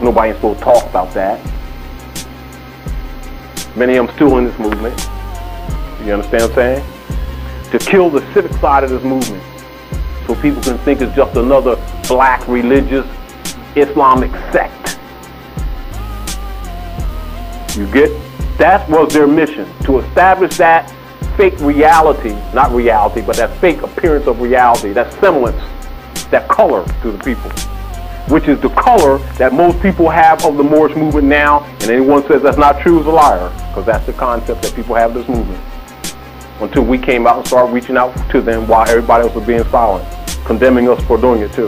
nobody ain't supposed to talk about that. Many of them still in this movement. You understand what I'm saying? To kill the civic side of this movement, so people can think it's just another black religious Islamic sect. You get? That was their mission, to establish that fake reality, not reality, but that fake appearance of reality, that semblance, that color to the people, which is the color that most people have of the Moorish movement now, and anyone says that's not true is a liar, because that's the concept that people have of this movement. Until we came out and started reaching out to them while everybody else was being silent, condemning us for doing it too.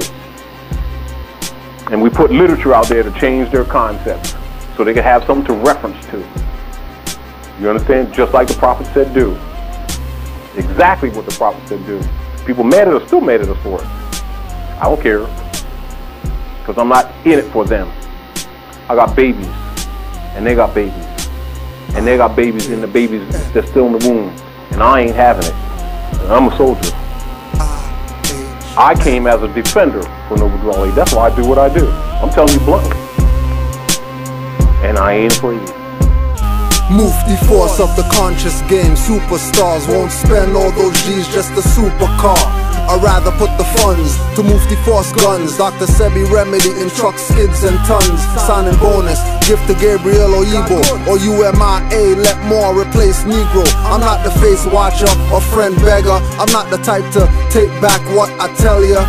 And we put literature out there to change their concepts so they could have something to reference to. You understand? Just like the prophet said do. Exactly what the prophet said do. People mad at us, still mad at us for it. I don't care, because I'm not in it for them. I got babies, and they got babies. And they got babies, and the babies that's still in the womb. And I ain't having it. And I'm a soldier. I came as a defender for Noble Dwelling. That's why I do what I do. I'm telling you bluntly. And I ain't afraid. Move the force of the conscious game. Superstars won't spend all those G's just a supercar. I'd rather put the funds to move the force guns. Dr. Sebi remedy in truck skids and tons. Signing bonus, gift to Gabriel or Igbo or UMIA, let more replace Negro. I'm not the face watcher or friend beggar. I'm not the type to take back what I tell ya.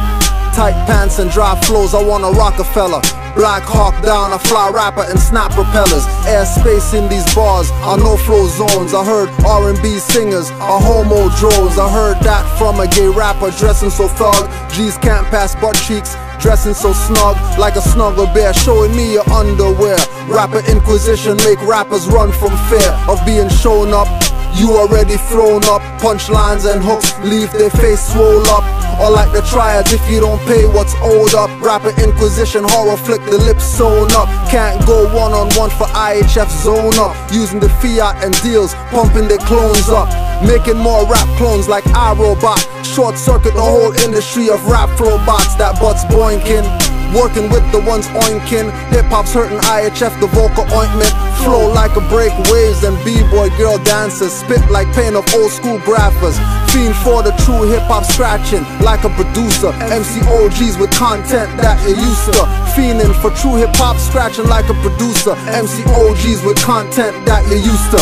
Tight pants and dry flows, I want a Rockefeller. Black Hawk down, a fly rapper and snap propellers. Airspace in these bars are no flow zones. I heard R&B singers are homo drones. I heard that from a gay rapper dressing so thug. G's can't pass butt cheeks, dressing so snug like a snuggle bear, showing me your underwear. Rapper Inquisition make rappers run from fear of being shown up. You already thrown up, punchlines and hooks leave their face swole up. Or like the triads, if you don't pay what's owed up. Rapper Inquisition, horror flick, the lips sewn up. Can't go one-on-one for IHF zone up. Using the fiat and deals, pumping their clones up. Making more rap clones like iRobot. Short circuit the whole industry of rap flow bots that butts boinking. Working with the ones oinking. Hip-hop's hurting IHF, the vocal ointment. Flow like a break waves and b-boy girl dancers. Spit like pain of old school graphers. Fiend for the true hip-hop scratching like a producer. MC OGs with content that you're used to. Fiending for true hip-hop scratching like a producer. MC OGs with content that you're used to.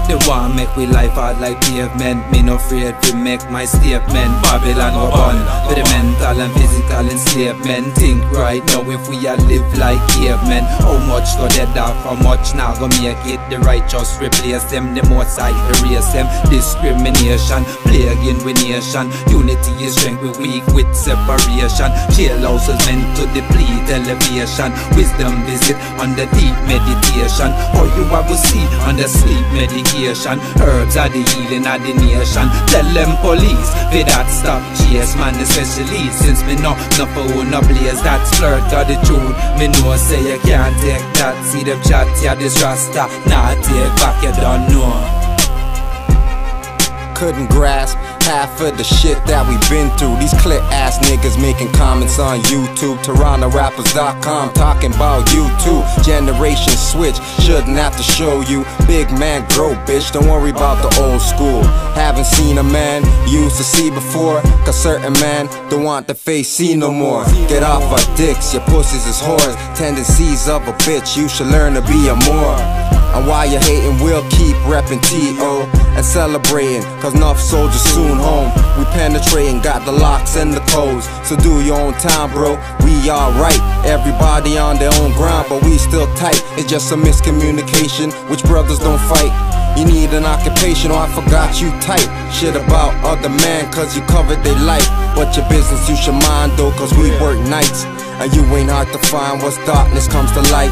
They want make we life hard like pavement. Me no afraid to make my statement. Babylon go on for the mental and physical enslavement. Think right now if we a live like cavemen. How much go dead off, how much now go make it. The righteous replace them, the most I erase them. Discrimination, plague in we nation. Unity is strength, we weak with separation. Jailhouse is meant to deplete elevation. Wisdom visit under deep meditation. Or you have to see under sleep medication. Herbs are the healing of the nation. Tell them police, for that stop chase man, especially since me know for who no blaze. That's flirt of the truth. Me know say you can't take that. See them chat, yeah, this rasta. Nah, take back, you don't know. Couldn't grasp half of the shit that we been through. These clit ass niggas making comments on YouTube. TorontoRappers.com talking about you too. Generation switch, shouldn't have to show you. Big man grow, bitch, don't worry about the old school. Haven't seen a man you used to see before, cause certain man don't want the face see no more. Get off our dicks, your pussies is whores. Tendencies of a bitch, you should learn to be a more. And while you're hating, we'll keep reppin' T.O. and celebrating, cause enough soldiers soon home. We penetrating, got the locks and the codes. So do your own time, bro, we alright. Everybody on their own ground, but we still tight. It's just a miscommunication, which brothers don't fight. You need an occupation, or I forgot you tight. Shit about other man, cause you covered their life. But your business you should mind though, cause we work nights. And you ain't hard to find once darkness comes to light.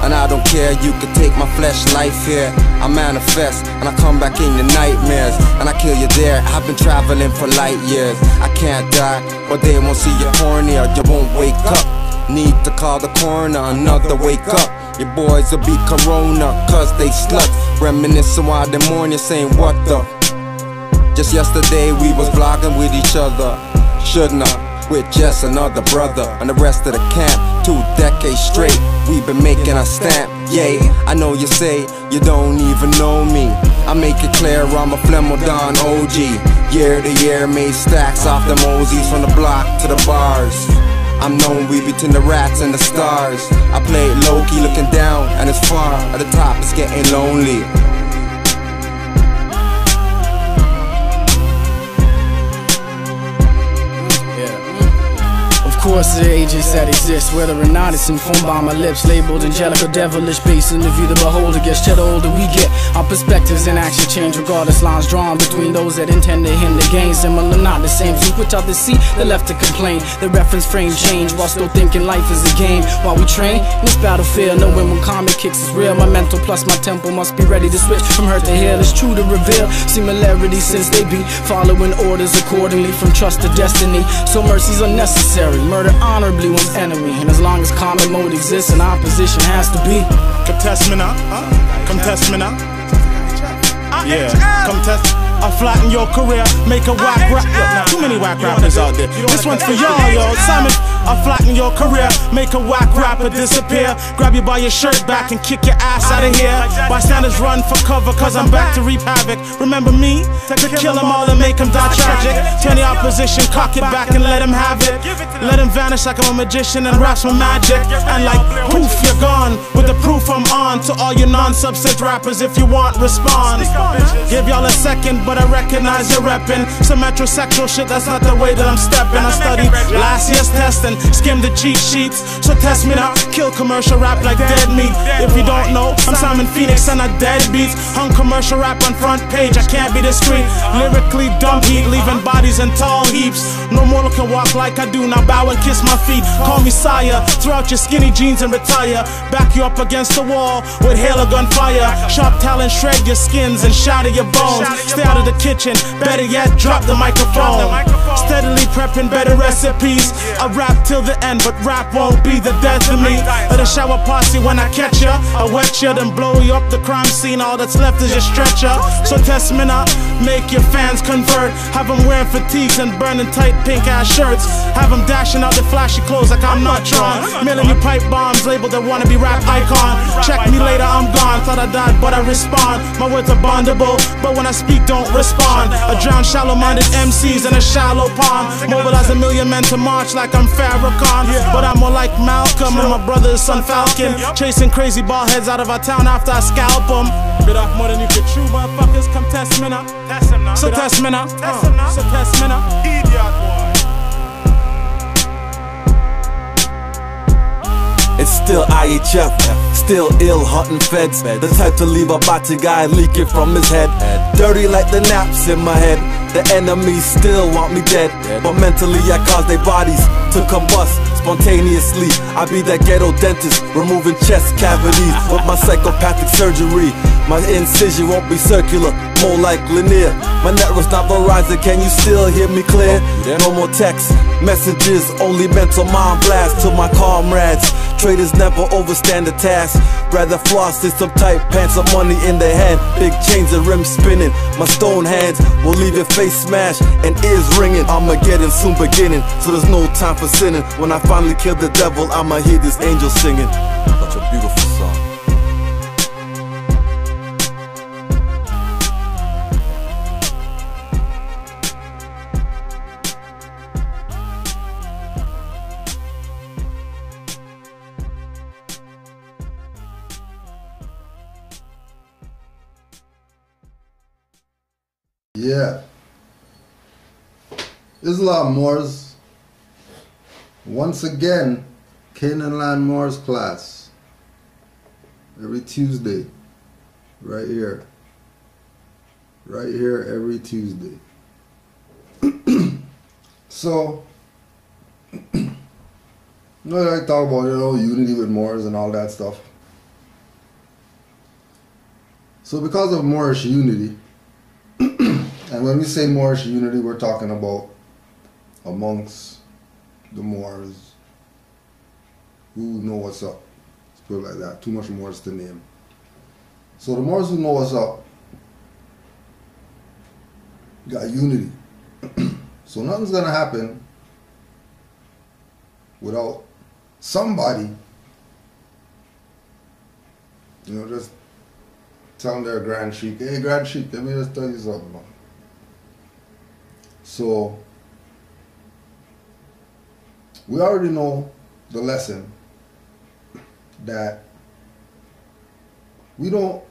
And I don't care, you can take my flesh life here. I manifest, and I come back in your nightmares. And I kill you there, I've been traveling for light years. I can't die, but they won't see you horny or you won't wake up. Need to call the coroner, another wake up. Your boys will be corona, cause they sluts. Reminiscing while they mourn, you saying what the. Just yesterday we was vlogging with each other. Shouldn't I? with just another brother and the rest of the camp. 2 decades straight, we've been making a stamp. Yeah, I know you say you don't even know me. I make it clear I'm a Flemodon OG. Year to year made stacks off the Mosies, from the block to the bars. I'm known we between the rats and the stars. I play it low-key looking down, and it's far at the top, it's getting lonely. Of course there are agents that exist, whether or not it's informed by my lips, labeled angelic or devilish, based on the view the beholder gets. The older we get, our perspectives and action change, regardless lines drawn between those that intend to hinder gain. Similar, not the same, so which others see, they're left to complain. The reference frame change while still thinking life is a game. While we train in this battlefield, knowing when karmic kicks is real, my mental plus my temple must be ready to switch from hurt to heal. It's true to reveal similarities since they be following orders accordingly, from trust to destiny. So mercy's unnecessary, murder honorably one's enemy, and as long as common mode exists, an opposition has to be. Come test me now, come test me now. Yeah, come test. I'll flatten your career, make a whack rap. Nah, too many whack rappers out there. This one's for y'all, yo. Simon, I'll flatten your career, make a whack rapper disappear. Grab you by your shirt back and kick your ass out of here. Bystanders run for cover, cause I'm back to reap havoc. Remember me? To kill them all and make them die tragic. Turn the opposition, cock it back and let them have it. Let them vanish like I'm a magician and raps my magic. And like poof, you're gone. With the proof I'm on. To all you non-substance rappers, if you want, respond. Give y'all a second, but I recognize you're reppin' some metrosexual shit, that's not the way that I'm steppin'. I studied last year's test and skimmed the cheat sheets. So test me now, kill commercial rap like dead meat. If you don't know, I'm Simon Phoenix and I dead beats. Hung commercial rap on front page, I can't be discreet. Lyrically dump heat, leaving bodies in tall heaps. No mortal can walk like I do, now bow and kiss my feet. Call me sire, throw out your skinny jeans and retire. Back you up against the wall with hail or gunfire. Sharp talent shred your skins and shatter your bones. Stay out of the kitchen, better yet drop the microphone. Steadily prepping better recipes. I rap till the end, but rap won't be the death of me. At a shower posse when I catch ya, I wet ya, then blow you up the crime scene. All that's left is your stretcher. So test me now, make your fans convert. Have them wearing fatigues and burning tight pink ass shirts. Have them dashing out the flashy clothes like I'm not Tron. Mailing you pipe bombs labeled a wannabe rap icon. Check me later, I'm gone. Thought I died, but I respond. My words are bondable, but when I speak, don't respond. I drown shallow-minded MCs in a shallow pond. Mobilize 1 million men to march like I'm Farrakhan. But I'm more like Malcolm and my brother's son Falcon. Chasing crazy ball heads out of our town after I scalp them. Bit off more than you could chew, motherfuckers. Come test me now. So test me now. So test me now. Idiot boy. It's still IHF, still ill hunting feds. The type to leave a body guy leaking from his head. Dirty like the naps in my head. The enemies still want me dead, but mentally I cause their bodies to combust spontaneously. I be that ghetto dentist, removing chest cavities with my psychopathic surgery. My incision won't be circular, more like linear. My network's not Verizon, can you still hear me clear? No more text messages, only mental mind blast to my comrades. Traitors never overstand the task. Rather floss in some tight pants of money in their hand. Big chains and rims spinning. My stone hands will leave your face smashed and ears ringing. Armageddon soon beginning, so there's no time for sinning. When I finally kill the devil, I'ma hear this angel singing. Such a beautiful song. Yeah. Islam Moors. Once again, Canaanland Moors class. Every Tuesday. Right here. Right here every Tuesday. So, you know, I talk about, unity with Moors and all that stuff. So because of Moorish unity, and when we say Moorish unity, we're talking about amongst the Moors who know what's up. Let's put it like that. Too much Moors to name. So the Moors who know what's up got unity. So nothing's going to happen without somebody, you know, just telling their Grand Sheik, hey Grand Sheik, let me just tell you something, man. So, we already know the lesson that we don't,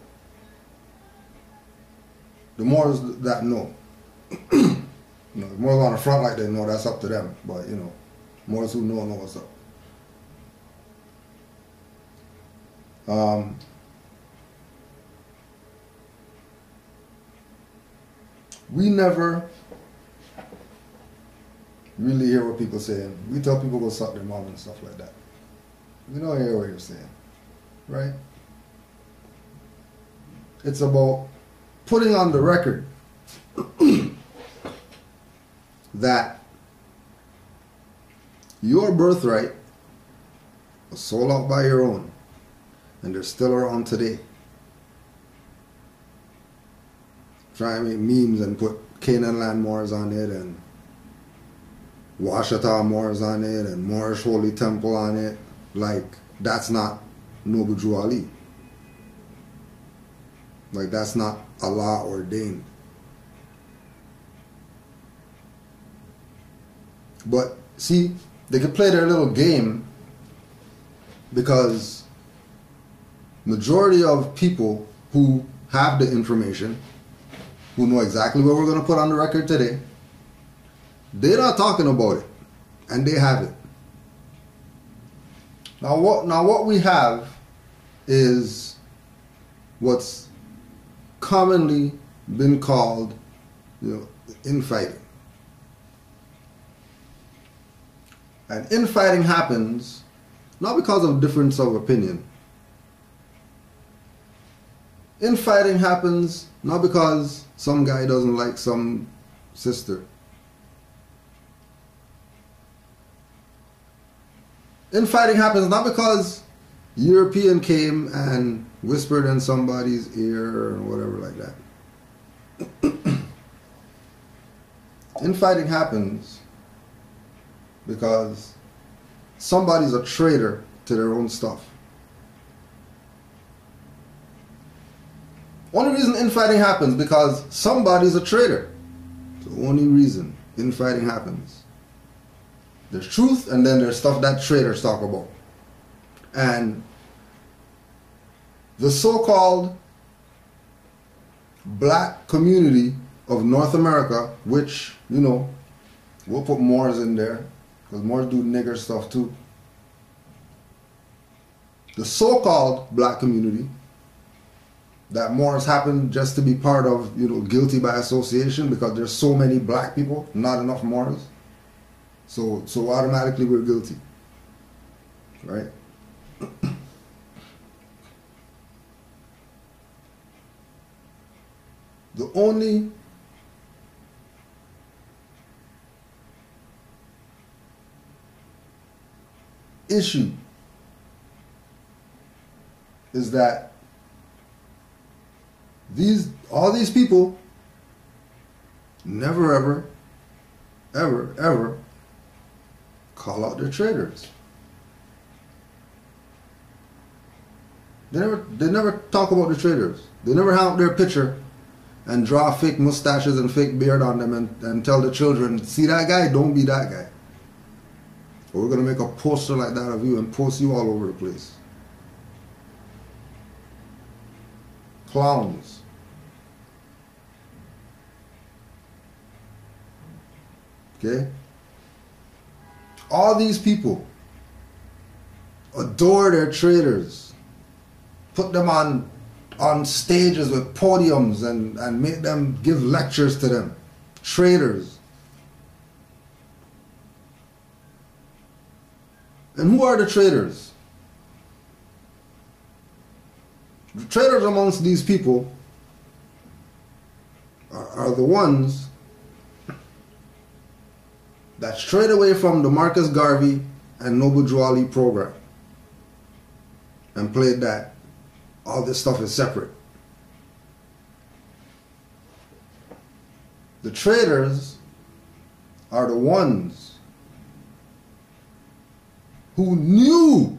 the Moors that know, you know, the Moors on the front like they know, that's up to them, but you know, Moors who know what's up. We never really hear what people saying. We tell people go suck their mom and stuff like that. We don't hear what you're saying, right? It's about putting on the record that your birthright was sold out by your own, and they're still around today. Try and make memes and put Canaanland Moors on it, and Washita Moors on it, and Moorish Holy Temple on it. Like, that's not Noble Drew Ali. Like, that's not Allah ordained. But see, they could play their little game because majority of people who have the information, who know exactly what we're going to put on the record today, they're not talking about it, and they have it. Now what we have is what's commonly been called, you know, infighting. And infighting happens not because of difference of opinion. Infighting happens not because some guy doesn't like some sister. Infighting happens not because European came and whispered in somebody's ear or whatever like that. Infighting happens because somebody's a traitor to their own stuff. Only reason infighting happens because somebody's a traitor. It's the only reason infighting happens. There's truth, and then there's stuff that traitors talk about. And the so-called black community of North America, which, you know, we'll put Moors in there, because Moors do nigger stuff too. The so-called black community that Moors happen just to be part of, you know, guilty by association, because there's so many black people, not enough Moors. So automatically we're guilty, right? The only issue is that all these people never ever call out their traitors. They never talk about the traitors. They never have their picture and draw fake mustaches and fake beard on them and tell the children, see that guy, don't be that guy. Or we're going to make a poster like that of you and post you all over the place. Clowns. Okay? All these people adore their traitors, put them on stages with podiums and make them give lectures to them. Traitors. And who are the traitors? The traitors amongst these people are the ones that strayed away from the Marcus Garvey and Noble Drew Ali program and played that all this stuff is separate. The traitors are the ones who knew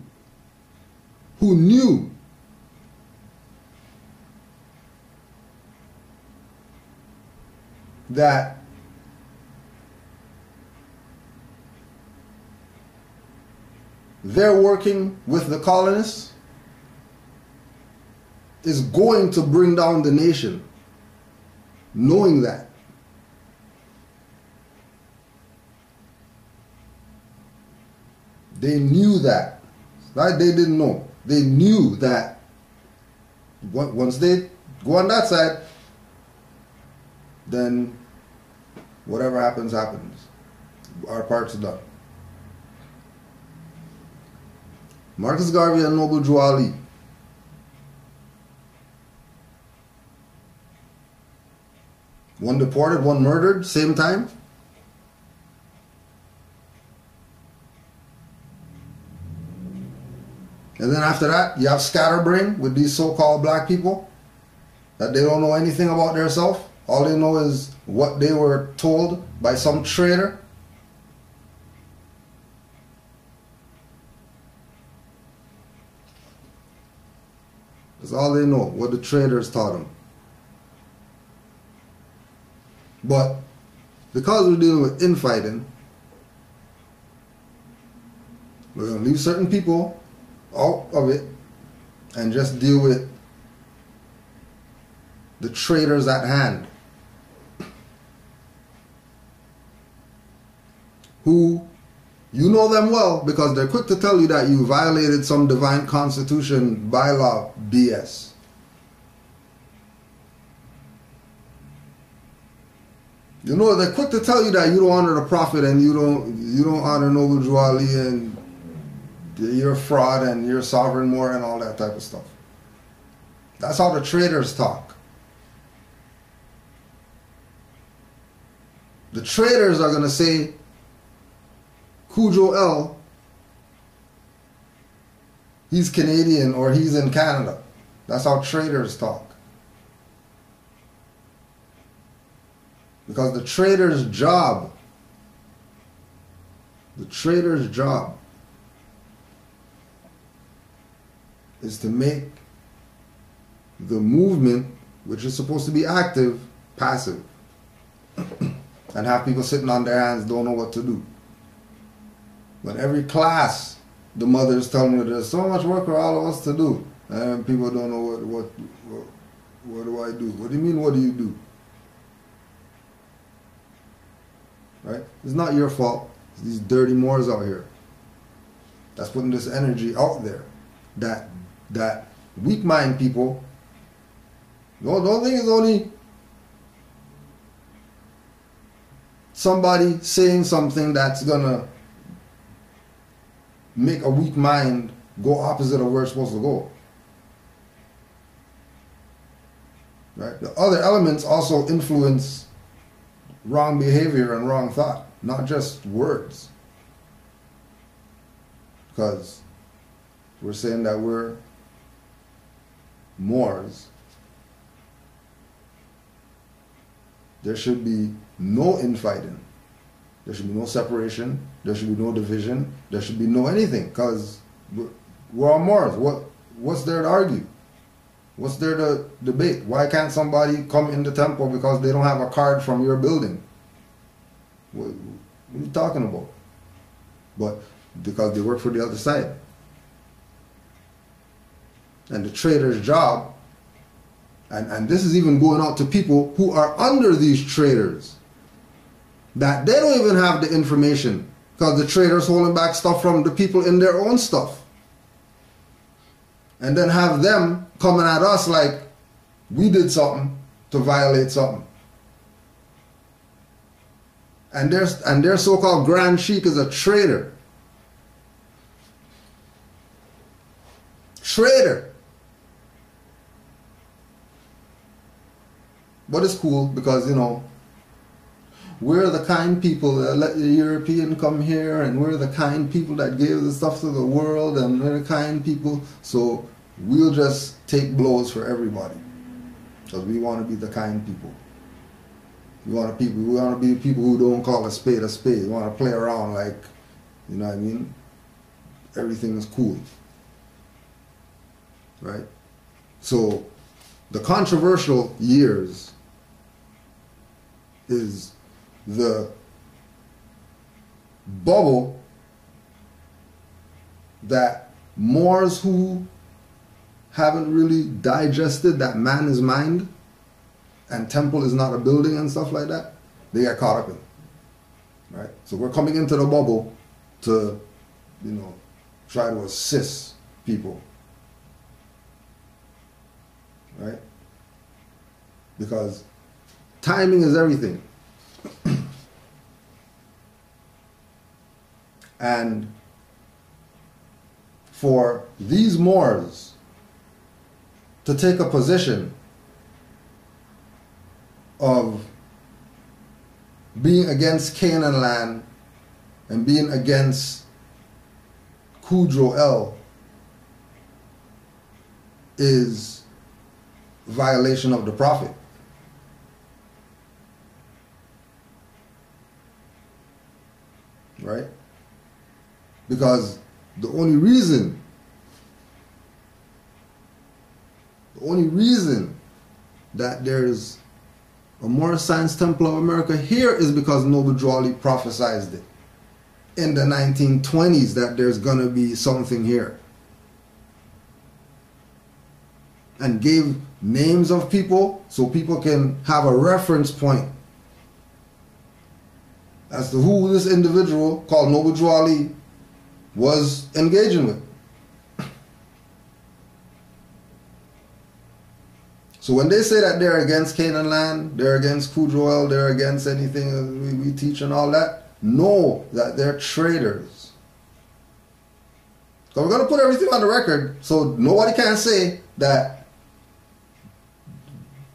that they're working with the colonists is going to bring down the nation, knowing that. They knew that. Right? They didn't know. They knew that once they go on that side, then whatever happens, happens. Our part's done. Marcus Garvey and Noble Drew Ali. One deported, one murdered, same time. And then after that, you have scatterbrain with these so-called black people that they don't know anything about themselves. All they know is what they were told by some traitor. That's all they know, what the traitors taught them. But because we're dealing with infighting, we're going to leave certain people out of it and just deal with the traitors at hand, who you know them well because they're quick to tell you that you violated some divine constitution bylaw BS. You know, they're quick to tell you that you don't honor the prophet and you don't honor Noble Drew Ali and you're a fraud and you're a sovereign Moor and all that type of stuff. That's how the traitors talk. The traitors are going to say Cujo L, he's Canadian or he's in Canada. That's how traitors talk. Because the traitor's job is to make the movement, which is supposed to be active, passive. And have people sitting on their hands, don't know what to do. But every class, the mother's telling you there's so much work for all of us to do. And people don't know what do I do? What do you mean, what do you do? Right? It's not your fault. It's these dirty Moors out here that's putting this energy out there. That weak mind people, don't think it's only somebody saying something that's gonna make a weak mind go opposite of where it's supposed to go. Right? The other elements also influence wrong behavior and wrong thought, not just words. Because we're saying that we're Moors. There should be no infighting. There should be no separation. There should be no division. There should be no anything. Because we're all Moors. What's there to argue? What's there to debate? Why can't somebody come in the temple because they don't have a card from your building? What are you talking about? But because they work for the other side. And the traitor's job, and this is even going out to people who are under these traitors, that they don't even have the information because the traitors holding back stuff from the people in their own stuff. And then have them coming at us like we did something to violate something. And their so-called Grand Sheik is a traitor. Traitor. But it's cool because, you know, we're the kind people that let the European come here, and we're the kind people that gave the stuff to the world, and we're the kind people, so we'll just take blows for everybody. Because we want to be the kind people. We want to be people who don't call a spade a spade. We want to play around like, you know what I mean? everything is cool. Right? So the controversial years is the bubble that Moors who haven't really digested that man is mind and temple is not a building and stuff like that, they get caught up in. Right? So we're coming into the bubble to, you know, try to assist people. Right? Because timing is everything. And for these Moors to take a position of being against Canaanland and being against Kudro El is violation of the Prophet. Right? Because the only reason that there's a Moorish Science Temple of America here is because Noble Drew Ali prophesied it in the 1920s that there's gonna be something here, and gave names of people so people can have a reference point as to who this individual called Noble Drew Ali was engaging with. So when they say that they're against Canaanland, they're against Kudro El, they're against anything we teach and all that, know that they're traitors. So we're going to put everything on the record so nobody can say that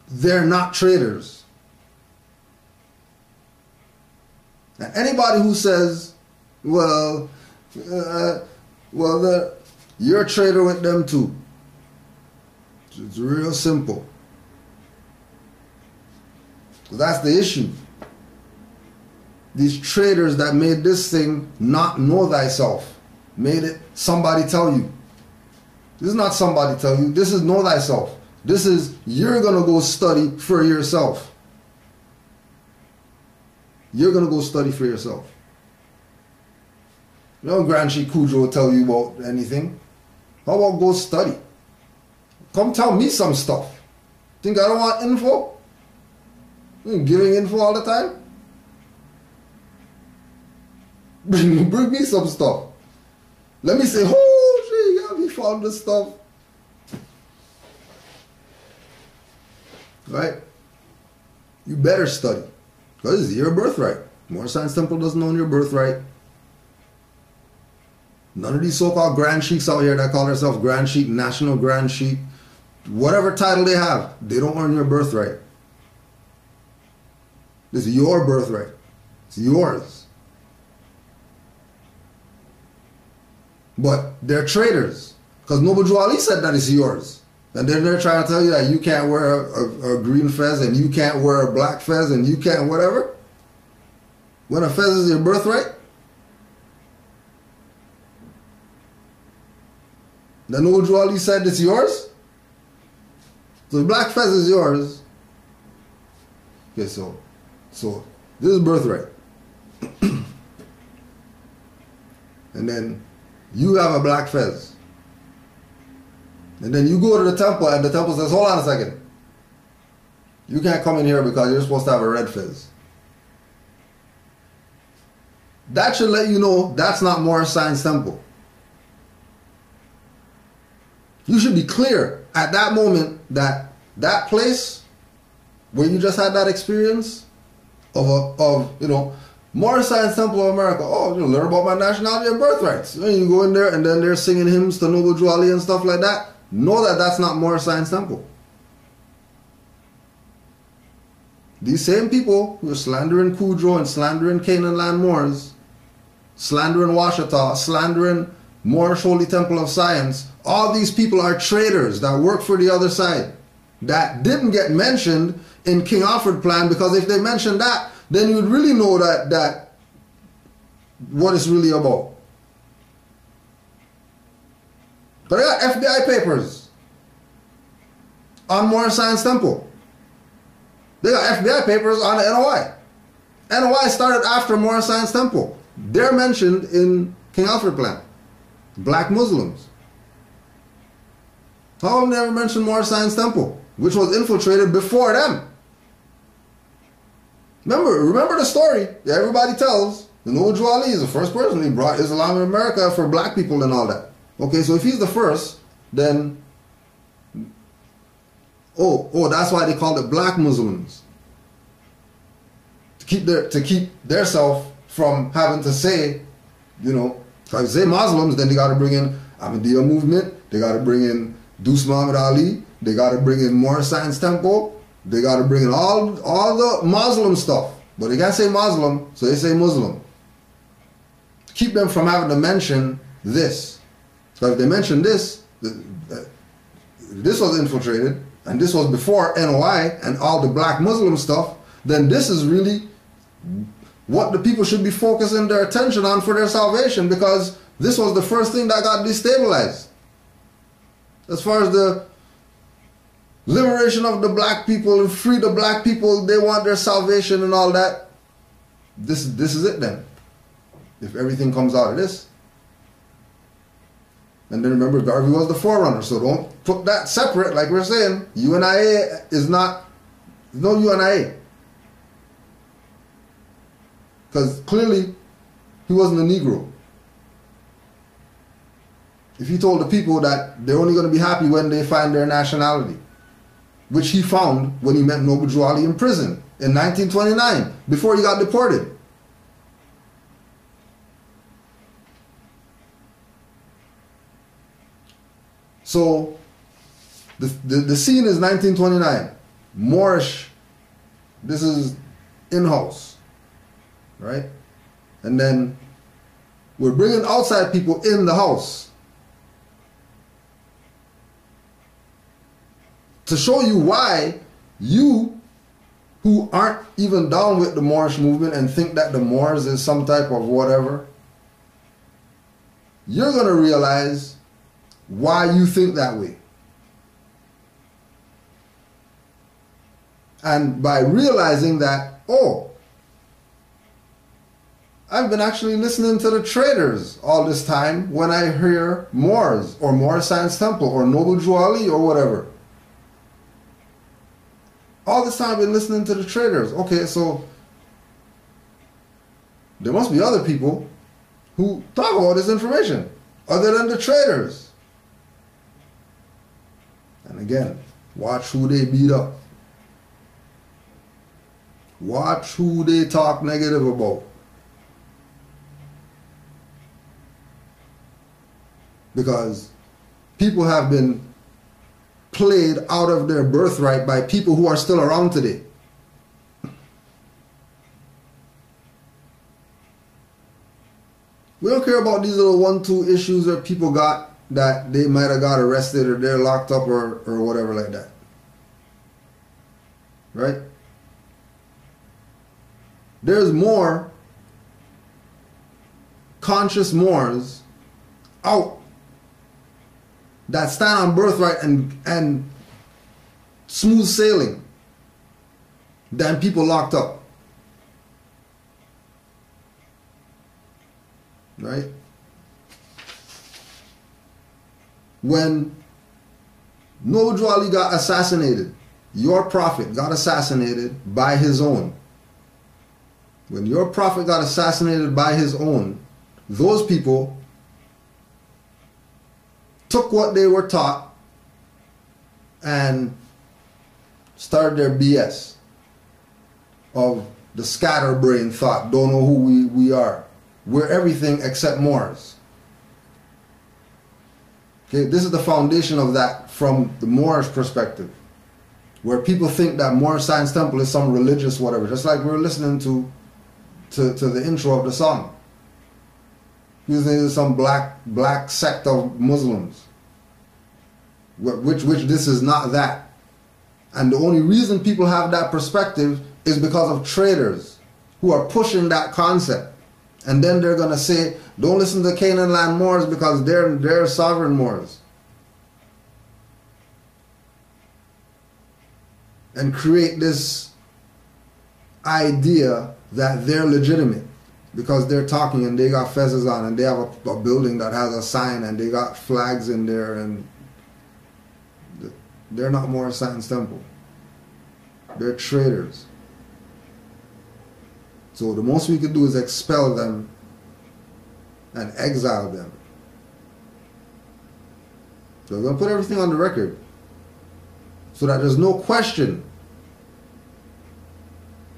they're not traitors. And anybody who says, well, you're a traitor with them too. It's real simple. That's the issue. These traitors that made this thing not know thyself, made it somebody tell you. This is not somebody tell you. This is know thyself. This is you're going to go study for yourself. You're going to go study for yourself. No Grand Sheikh Kudro will tell you about anything. How about go study? Come tell me some stuff. Think I don't want info? You're giving info all the time? Bring me some stuff. Let me say, oh, yeah, we found this stuff. Right? You better study. Because it's your birthright. Moorish Science Temple doesn't own your birthright. None of these so-called Grand Sheiks out here that call themselves Grand Sheik, National Grand Sheik, whatever title they have, they don't earn your birthright. This is your birthright. It's yours. But they're traitors. Because Noble Drew Ali said that it's yours. And then they're trying to tell you that you can't wear a green fez and you can't wear a black fez and you can't whatever. When a fez is your birthright. Then Noble Drew Ali said it's yours. So the black fez is yours. Okay, so this is birthright. And then you have a black fez. And then you go to the temple and the temple says, hold on a second. You can't come in here because you're supposed to have a red fez. That should let you know that's not Moorish Science Temple. You should be clear at that moment that that place where you just had that experience of you know, Moorish Science Temple of America. Oh, you learn about my nationality and birthrights. And you go in there and then they're singing hymns to Noble Drew Ali and stuff like that. Know that that's not Moorish Science Temple. These same people who are slandering Kudro and slandering Canaanland Moors, slandering Washita, slandering Moorish Holy Temple of Science, all these people are traitors that work for the other side that didn't get mentioned in King Alfred plan, because if they mentioned that, then you'd really know that what it's really about. But they got FBI papers on Moorish Science Temple. They got FBI papers on the NOI. NOI started after Moorish Science Temple. They're mentioned in King Alfred Plan. Black Muslims. How come they never mentioned Moorish Science Temple, which was infiltrated before them? Remember the story that everybody tells. The Noble Ali is the first person who brought Islam in America for black people and all that. Okay, so if he's the first, then that's why they called it black Muslims. To keep their self from having to say, you know, if I say Muslims, then they got to bring in Ahmadiyya movement, they got to bring in Deuce Muhammad Ali, they got to bring in Moorish Science Temple, they got to bring in all the Muslim stuff. But they can't say Muslim, so they say Muslim. To keep them from having to mention this. So if they mention this, this was infiltrated, and this was before NOI and all the black Muslim stuff, then this is really what the people should be focusing their attention on for their salvation, because this was the first thing that got destabilized. As far as the liberation of the black people and free the black people, they want their salvation and all that. This is it then. If everything comes out of this. And then remember, Garvey was the forerunner, so don't put that separate. Like we're saying, UNIA is not, no UNIA. Because clearly, he wasn't a Negro. If he told the people that they're only going to be happy when they find their nationality, which he found when he met Noble Drew Ali in prison in 1929, before he got deported. So, the scene is 1929. Moorish, this is in-house, right? And then we're bringing outside people in the house to show you why you, who aren't even down with the Moorish movement and think that the Moors is some type of whatever, you're going to realize why you think that way. And by realizing that, oh, I've been actually listening to the Traitors all this time when I hear Moors or Moorish Science Temple or Noble Drew Ali or whatever. All this time I've been listening to the Traitors. Okay, so there must be other people who talk about this information other than the Traitors. And again, watch who they beat up. Watch who they talk negative about. Because people have been played out of their birthright by people who are still around today. We don't care about these little 1-2 issues that people got that they might have got arrested or they're locked up or whatever like that. Right? There's more conscious Moors out that stand on birthright and smooth sailing than people locked up. Right? When Noble Drew Ali got assassinated, your prophet got assassinated by his own. When your prophet got assassinated by his own, those people took what they were taught and started their BS of the scatterbrain thought, don't know who we are. We're everything except Moors. Okay, this is the foundation of that from the Moorish perspective, where people think that Moorish Science Temple is some religious whatever, just like we were listening to the intro of the song. You think it's some black sect of Muslims, which this is not that. And the only reason people have that perspective is because of traitors who are pushing that concept. And then they're going to say, don't listen to Canaanland Moors because they're sovereign Moors. and create this idea that they're legitimate because they're talking and they got fezzes on and they have a building that has a sign and they got flags in there, and they're not Moorish Science Temple. They're traitors. So the most we can do is expel them and exile them. So we're going to put everything on the record so that there's no question.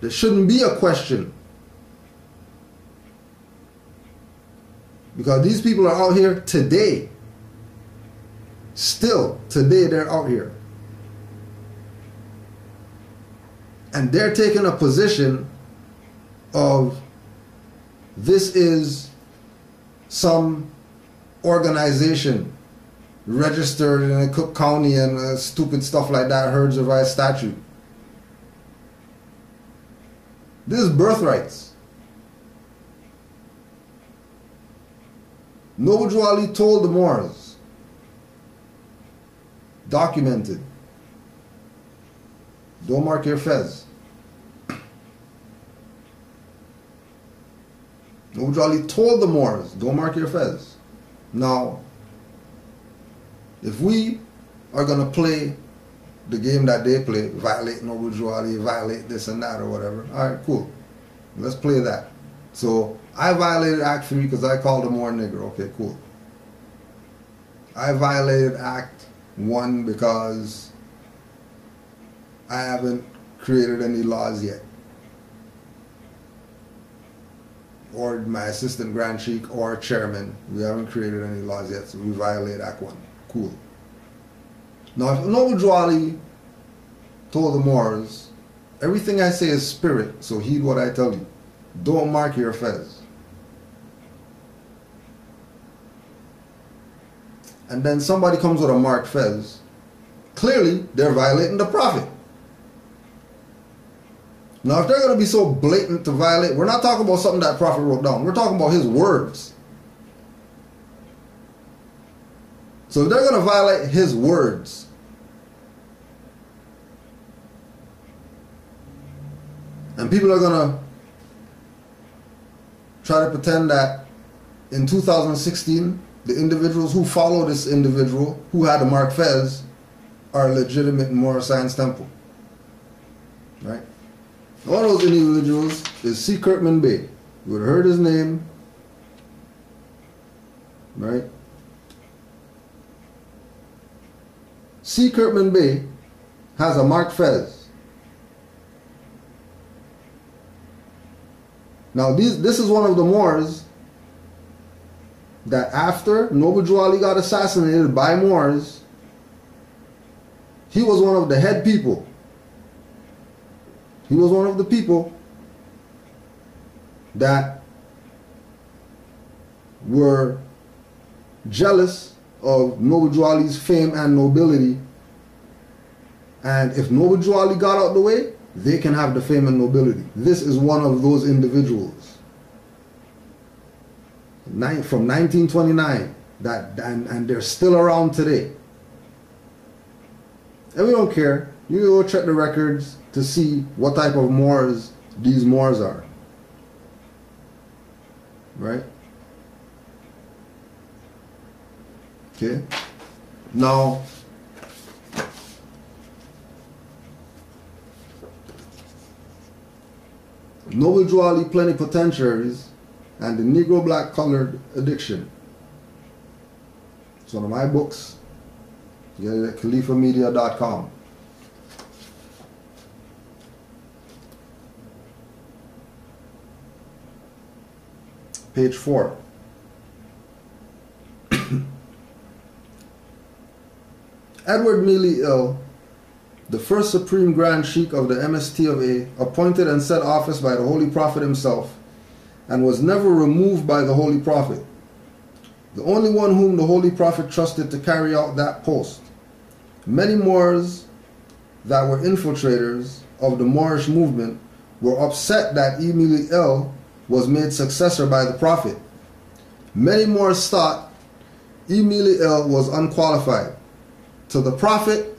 There shouldn't be a question. Because these people are out here today. Still, today they're out here. And they're taking a position of this is some organization registered in a Cook County and stupid stuff like that, Herds of Rights statute. This is birthrights. Noble Drew Ali told the Moors, documented, don't mark your fez. Noble Drew Ali told the Moors, don't mark your fez. Now, if we are going to play the game that they play, violate Noble Drew Ali, violate this and that or whatever, alright, cool. Let's play that. So, I violated Act 3 because I called a Moor nigger. Okay, cool. I violated Act 1 because I haven't created any laws yet. Or my assistant Grand Sheikh or chairman, we haven't created any laws yet, so we violate Act 1. Cool. Now, if Noble Drew Ali told the Moors, everything I say is spirit, so heed what I tell you. Don't mark your fez. And then somebody comes with a marked fez. Clearly, they're violating the Prophet. Now, if they're going to be so blatant to violate, we're not talking about something that Prophet wrote down. We're talking about his words. So if they're going to violate his words, and people are going to try to pretend that in 2016, the individuals who follow this individual who had a marked fez are legitimate in Moorish Science Temple. Right? One of those individuals is C. Kirkman Bey. You would have heard his name. Right? C. Kirkman Bey has a marked fez. Now this is one of the Moors that after Noble Drew Ali got assassinated by Moors, he was one of the head people. He was one of the people that were jealous of Noble Drew Ali's fame and nobility. And if Noble Drew Ali got out the way, they can have the fame and nobility. This is one of those individuals. From 1929, and they're still around today. And we don't care. You go check the records to see what type of Moors these Moors are. Right? Okay. Now, Noble Drew Ali Plenipotentiaries and the Negro Black Colored Addiction. It's one of my books. You get it at khalifamedia.com. Page 4. Edward Mealy Ill, the first Supreme Grand Sheikh of the MST of A, appointed and set office by the Holy Prophet himself, and was never removed by the Holy Prophet, the only one whom the Holy Prophet trusted to carry out that post. Many Moors that were infiltrators of the Moorish movement were upset that Mealy Ill was made successor by the Prophet. Many Moors thought Mealy Ill was unqualified. To the Prophet,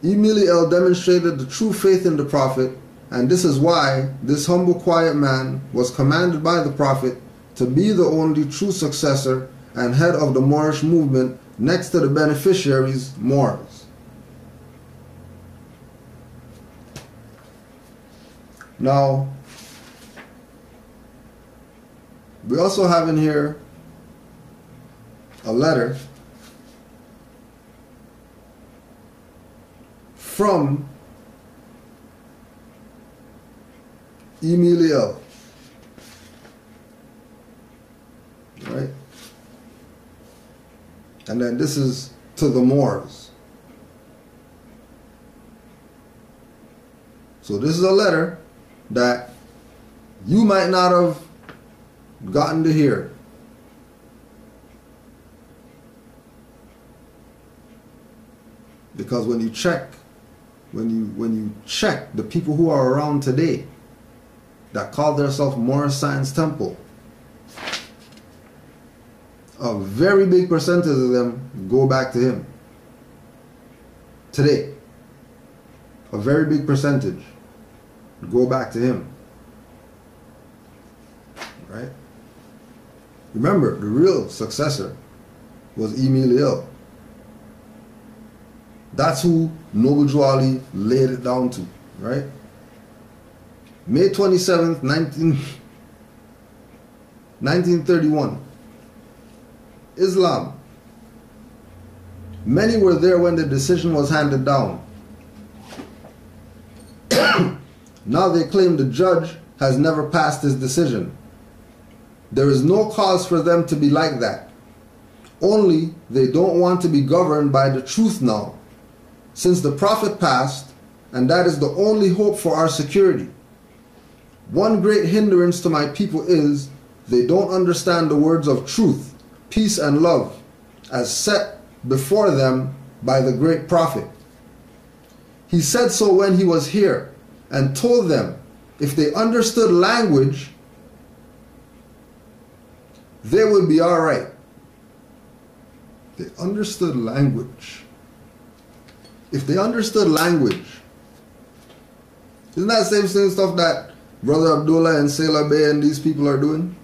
Emiliel demonstrated the true faith in the Prophet, and this is why this humble, quiet man was commanded by the Prophet to be the only true successor and head of the Moorish movement next to the beneficiaries, Moors. Now, we also have in here a letter from Emiliel, right? And then this is to the Moors. So this is a letter that you might not have gotten to hear. Because when you check, when you check the people who are around today that call themselves Moorish Science Temple, a very big percentage of them go back to him. Today, a very big percentage go back to him. Right? Remember, the real successor was Emiliel. That's who Noble Juali laid it down to, right? May 27th, 1931. Islam. Many were there when the decision was handed down. Now they claim the judge has never passed his decision. There is no cause for them to be like that. Only they don't want to be governed by the truth now, since the Prophet passed, and that is the only hope for our security. One great hindrance to my people is they don't understand the words of truth, peace and love as set before them by the great Prophet. He said so when he was here and told them if they understood language, they would be all right. They understood language. If they understood language, isn't that the same stuff that Brother Abdullah and Sailor Bay and these people are doing?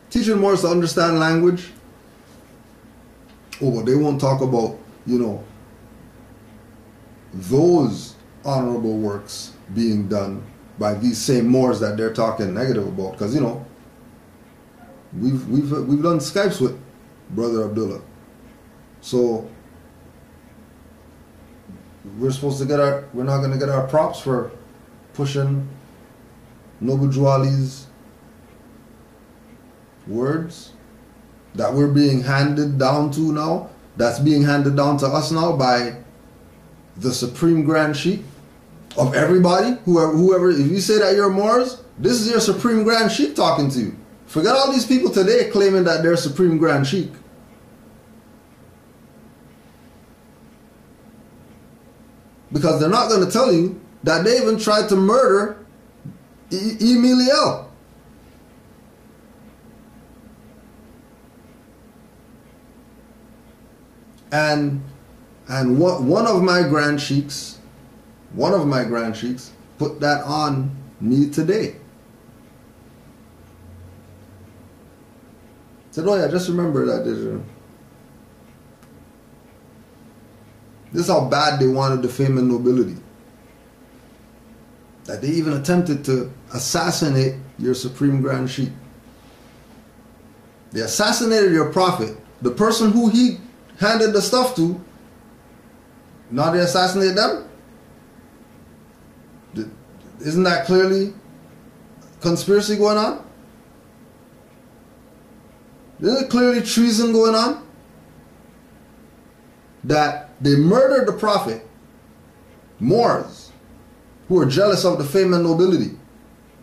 Teaching Moors to understand language. Oh, but they won't talk about, you know, those honorable works being done by these same Moors that they're talking negative about. Because, you know, we've done Skypes with Brother Abdullah. So we're supposed to get we're not going to get our props for pushing Noble Juali's words that we're being handed down to now, that's being handed down to us now by the Supreme Grand Sheikh of everybody, whoever, if you say that you're Moors, this is your Supreme Grand Sheikh talking to you. Forget all these people today claiming that they're Supreme Grand Sheikh. Because they're not going to tell you that they even tried to murder Emiliel. And one of my grand sheiks put that on me today. Said, oh yeah, just remember that. This is how bad they wanted the fame and nobility. That they even attempted to assassinate your Supreme Grand Sheikh. They assassinated your Prophet, the person who he handed the stuff to. Now they assassinate them? Isn't that clearly conspiracy going on? Isn't it clearly treason going on? That they murdered the Prophet, Moors, who are jealous of the fame and nobility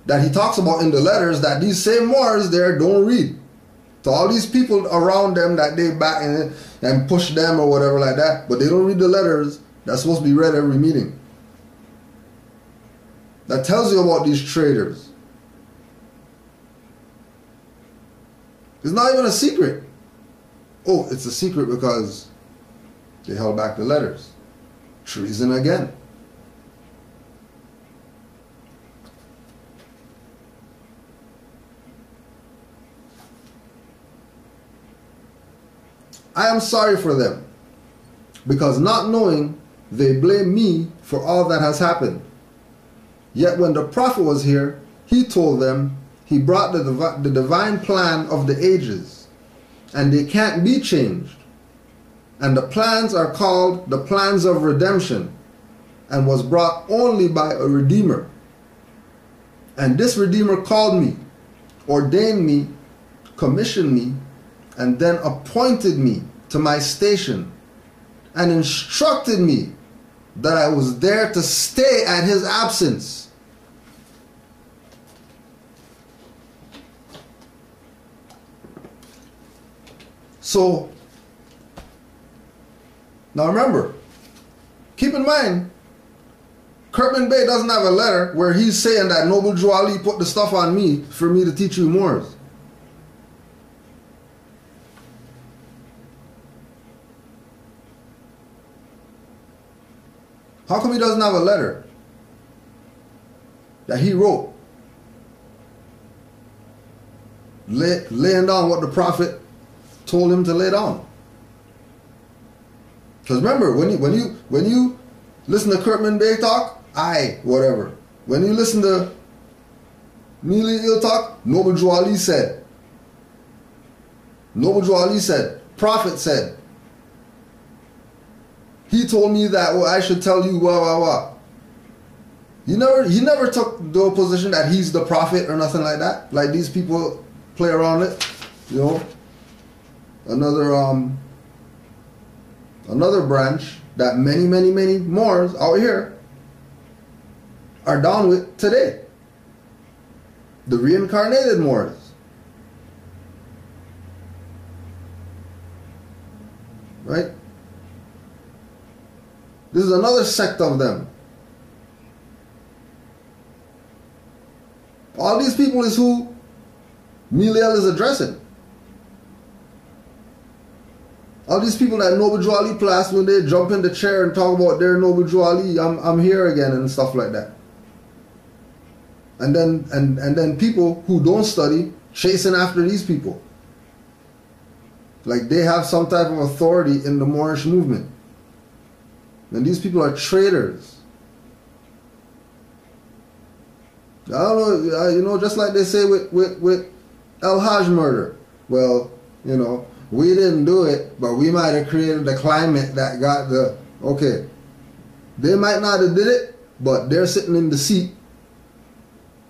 that he talks about in the letters that these same Moors there don't read. To all these people around them that they back and push them or whatever like that, but they don't read the letters that's supposed to be read every meeting. That tells you about these traitors. It's not even a secret. Oh, it's a secret because they held back the letters. Treason again. I am sorry for them, because not knowing, they blame me for all that has happened. Yet when the prophet was here, he told them he brought the divine plan of the ages, and they can't be changed. And the plans are called the plans of redemption, and was brought only by a redeemer. And this redeemer called me, ordained me, commissioned me, and then appointed me to my station, and instructed me that I was there to stay at his absence. So, now remember, keep in mind, Kirkman Bey doesn't have a letter where he's saying that Noble Drew Ali put the stuff on me for me to teach you Moors. How come he doesn't have a letter that he wrote laying down what the prophet told him to lay down? Because remember, when you listen to Kirkman Bey talk, whatever. When you listen to Mealy Ill talk, Noble Drew Ali said. Noble Drew Ali said. Prophet said. He told me that, well, I should tell you, He never took the position that he's the prophet or nothing like that. Like these people play around it, you know. Another branch that many Moors out here are down with today. The reincarnated Moors. Right? This is another sect of them. All these people is who Miliel is addressing. All these people that Noble Drew Ali class, when they jump in the chair and talk about their Noble Drew Ali, I'm here again and stuff like that. And then people who don't study chasing after these people. Like they have some type of authority in the Moorish movement. And these people are traitors. I don't know, you know, just like they say with El Hajj murder. Well, you know, we didn't do it, but we might have created the climate that got the... Okay, they might not have did it, but they're sitting in the seat,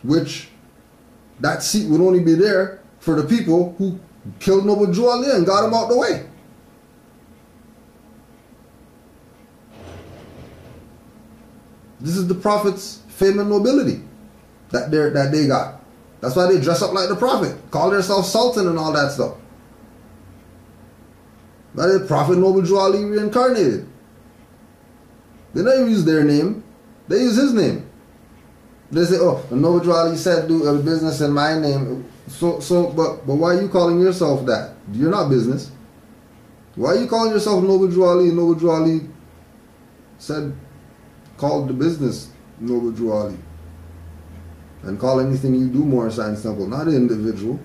which that seat would only be there for the people who killed Noble Drew Ali and got him out the way. This is the Prophet's fame and nobility that they got. That's why they dress up like the Prophet, call themselves Sultan and all that stuff. That is Prophet Noble Drew Ali reincarnated. They don't use their name, they use his name. They say, oh, Noble Drew Ali said do a business in my name. But why are you calling yourself that? You're not business. Why are you calling yourself Noble Drew Ali? Noble Drew Ali said, called the business Noble Drew Ali. And call anything you do more Science Temple, not an individual.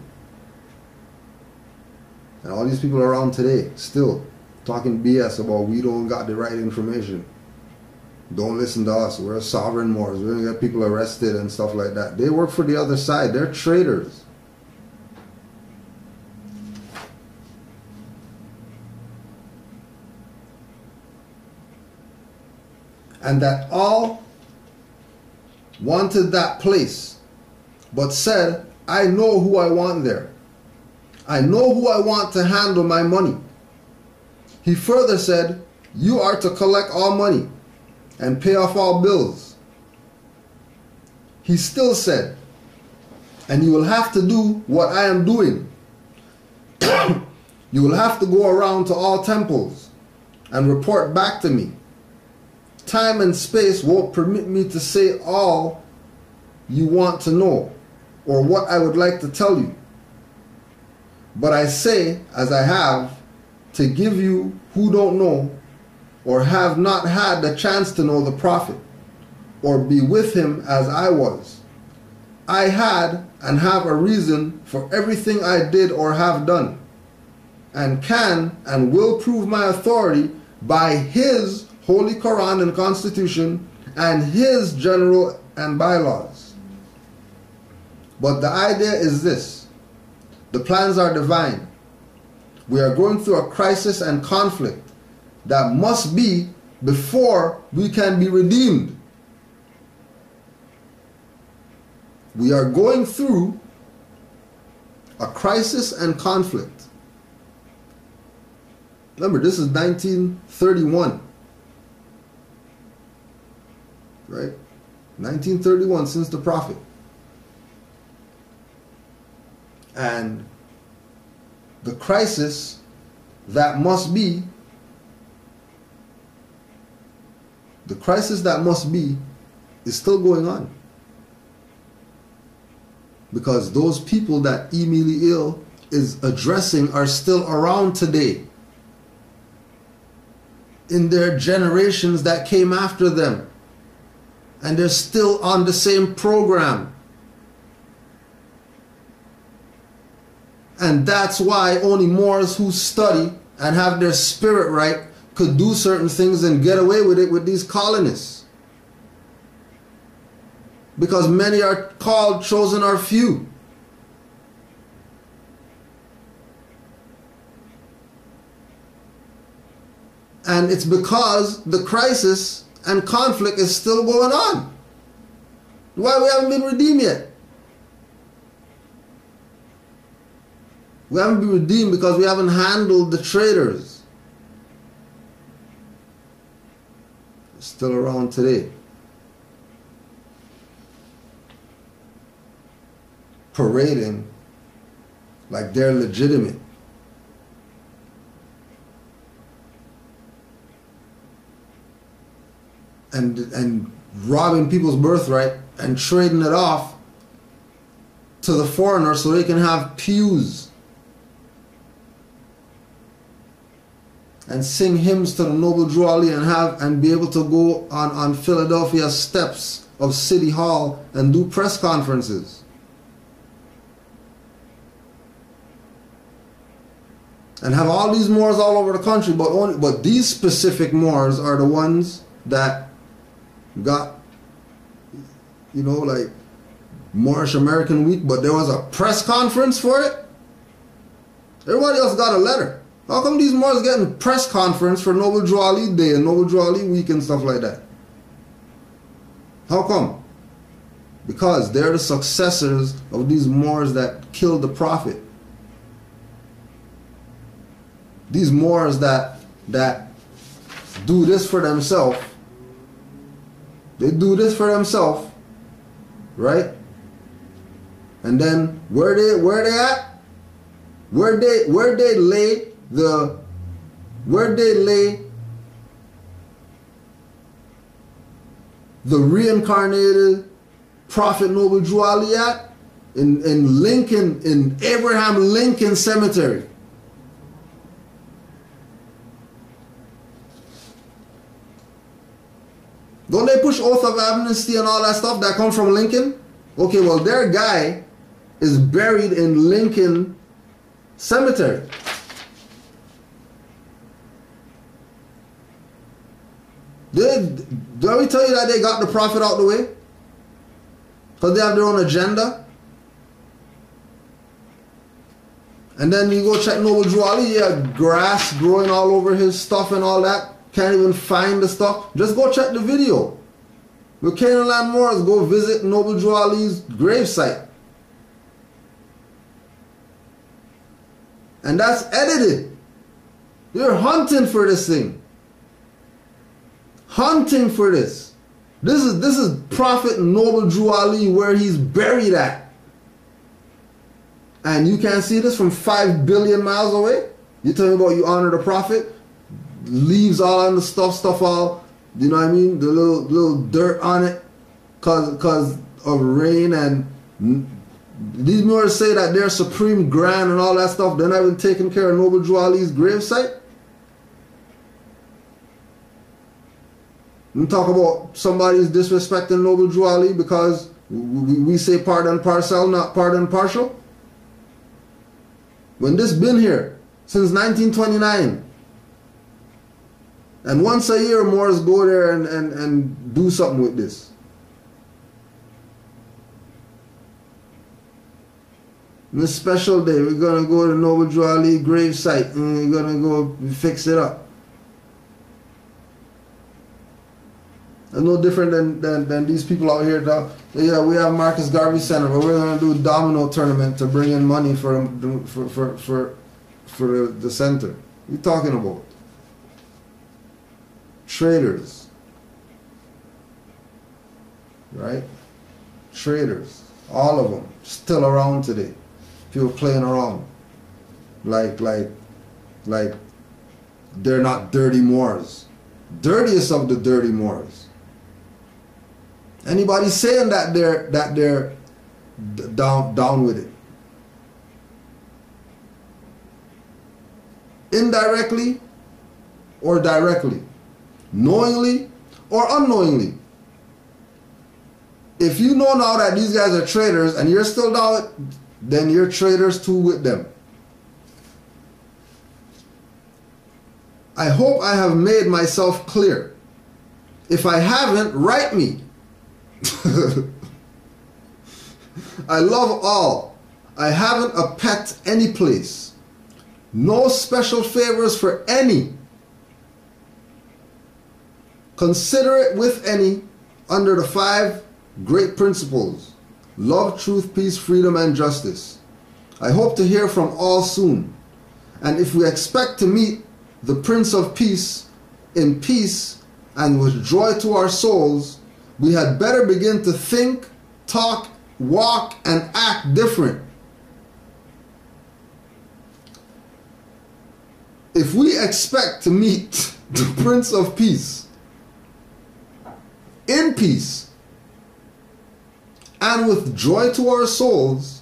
And all these people around today still talking BS about we don't got the right information. Don't listen to us. We're sovereign Moors. We're going to get people arrested and stuff like that. They work for the other side. They're traitors. And that all wanted that place, but said, I know who I want there. I know who I want to handle my money. He further said, you are to collect all money and pay off all bills. He still said, and you will have to do what I am doing. You will have to go around to all temples and report back to me. Time and space won't permit me to say all you want to know or what I would like to tell you. But I say, as I have, to give you who don't know or have not had the chance to know the Prophet or be with him as I was. I had and have a reason for everything I did or have done, and can and will prove my authority by his Holy Quran and Constitution and his general and bylaws. But the idea is this: the plans are divine. We are going through a crisis and conflict that must be before we can be redeemed. We are going through a crisis and conflict. Remember, this is 1931. Right? 1931, since the Prophet. And the crisis that must be, is still going on. Because those people that Emily Ill is addressing are still around today. In their generations that came after them. And they're still on the same program. And that's why only Moors who study and have their spirit right could do certain things and get away with it with these colonists. Because many are called, chosen are few. And it's because the crisis and conflict is still going on. Why we haven't been redeemed yet? We haven't been redeemed because we haven't handled the traitors. They're still around today. Parading like they're legitimate. And robbing people's birthright and trading it off to the foreigner so they can have pews and sing hymns to the noble Drew Ali and be able to go on Philadelphia steps of City Hall and do press conferences. And have all these Moors all over the country, but these specific Moors are the ones that got, you know, like Moorish American Week, but there was a press conference for it. Everybody else got a letter. How come these Moors getting press conference for Noble Drew Ali Day and Noble Drew Ali Week and stuff like that? How come? Because they're the successors of these Moors that killed the Prophet. These Moors that do this for themselves. They do this for themselves, right? And then where they at? Where they lay the reincarnated Prophet Noble Drew Ali at? In Lincoln, in Abraham Lincoln Cemetery. Don't they push oath of amnesty and all that stuff that come from Lincoln? Okay, well, their guy is buried in Lincoln Cemetery. Did we tell you that they got the Prophet out the way? Because they have their own agenda? And then you go check Noble Drew Ali, he had grass growing all over his stuff and all that. Can't even find the stuff. Just go check the video. The Canaanland Moors go visit Noble Drew Ali's gravesite. And that's edited. You're hunting for this thing. Hunting for this. This is Prophet Noble Drew Ali where he's buried at. And you can't see this from 5 billion miles away? You tell me about you honor the Prophet? Leaves all on the stuff all, you know what I mean? The little dirt on it cause of rain. And these Moors say that they're supreme grand and all that stuff. They're not even taking care of Noble Drew Ali's gravesite. We talk about somebody's disrespecting Noble Drew Ali because we say part and parcel, not part and partial. When this been here since 1929, and once a year Moors go there and do something with this. On this special day, we're gonna go to Noble Drew Ali grave site and we're gonna go fix it up. It's no different than these people out here. Yeah, we have Marcus Garvey Center, but we're gonna do a domino tournament to bring in money for the center. What are you talking about? Traitors, right? Traitors, all of them, still around today. People playing around, like they're not dirty Moors, dirtiest of the dirty Moors. Anybody saying that they're down with it, indirectly or directly, knowingly or unknowingly. If you know now that these guys are traitors and you're still down, then you're traitors too with them. I hope I have made myself clear. If I haven't, write me. I love all. I haven't a pet any place. No special favors for any. Consider it with any under the 5 great principles: love, truth, peace, freedom, and justice. I hope to hear from all soon. And if we expect to meet the Prince of Peace in peace and with joy to our souls, we had better begin to think, talk, walk, and act different. If we expect to meet the Prince of Peace in peace and with joy to our souls,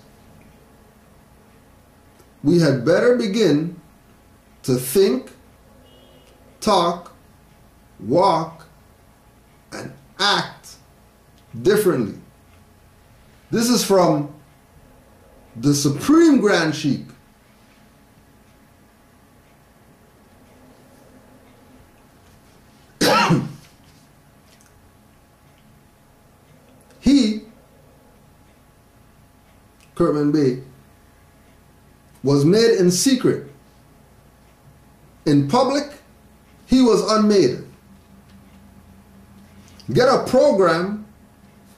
we had better begin to think, talk, walk, and act differently. This is from the Supreme Grand Sheikh. He, Kurtman Bey, was made in secret. In public, he was unmade. Get a program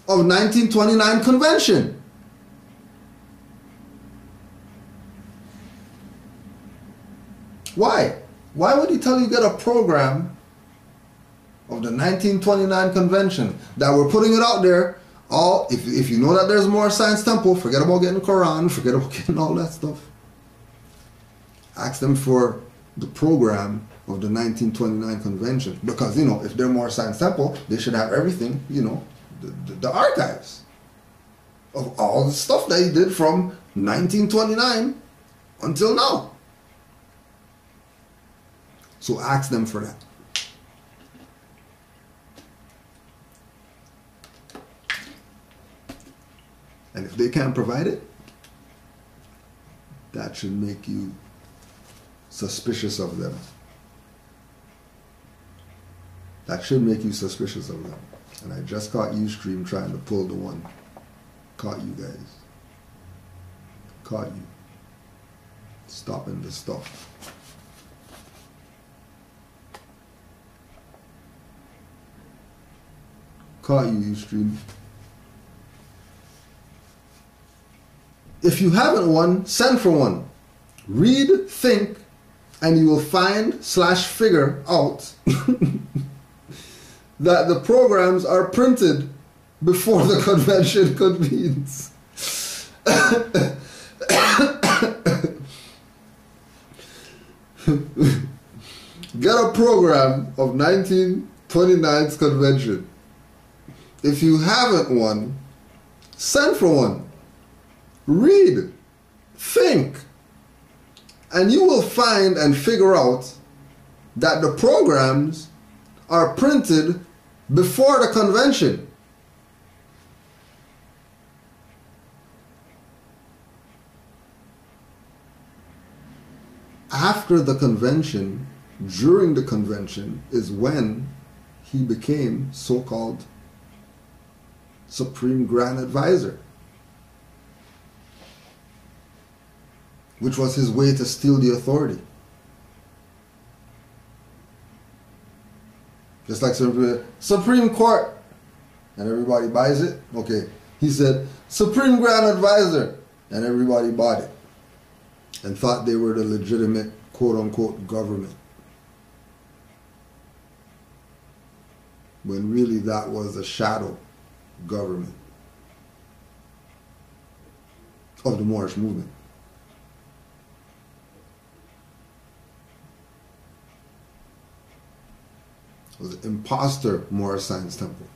of 1929 convention. Why? Why would he tell you get a program of the 1929 convention that we're putting it out there? All if you know that there's more Science Temple, forget about getting Quran, forget about getting all that stuff. Ask them for the program of the 1929 convention, because you know if they're more Science Temple, they should have everything, you know, the archives of all the stuff that he did from 1929 until now. So ask them for that. And if they can't provide it, that should make you suspicious of them. That should make you suspicious of them. And I just caught Ustream trying to pull the one. Caught you guys. Caught you. Stopping the stuff. Caught you, Ustream. If you haven't one, send for one. Read, think, and you will find / figure out that the programs are printed before the convention convenes. Get a program of 1929's convention. If you haven't one, send for one. Read, think, and you will find and figure out that the programs are printed before the convention. After the convention, during the convention, is when he became so-called Supreme Grand Advisor, which was his way to steal the authority. Just like Supreme Court, and everybody buys it. Okay, he said Supreme Grand Advisor, and everybody bought it and thought they were the legitimate quote-unquote government, when really that was a shadow government of the Moorish movement. It was an imposter Moorish Science Temple.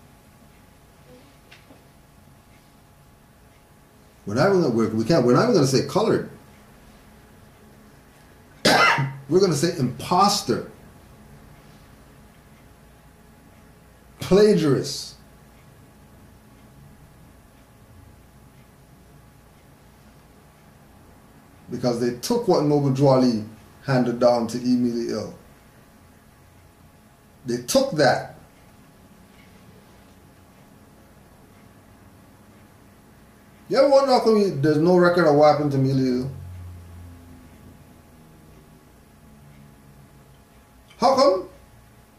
We're not even going to say colored. We're going to say imposter, plagiarist. Because they took what Noble Drew Ali handed down to Emile Ill. They took that. You ever wonder how come there's no record of what happened to Emile Ill? How come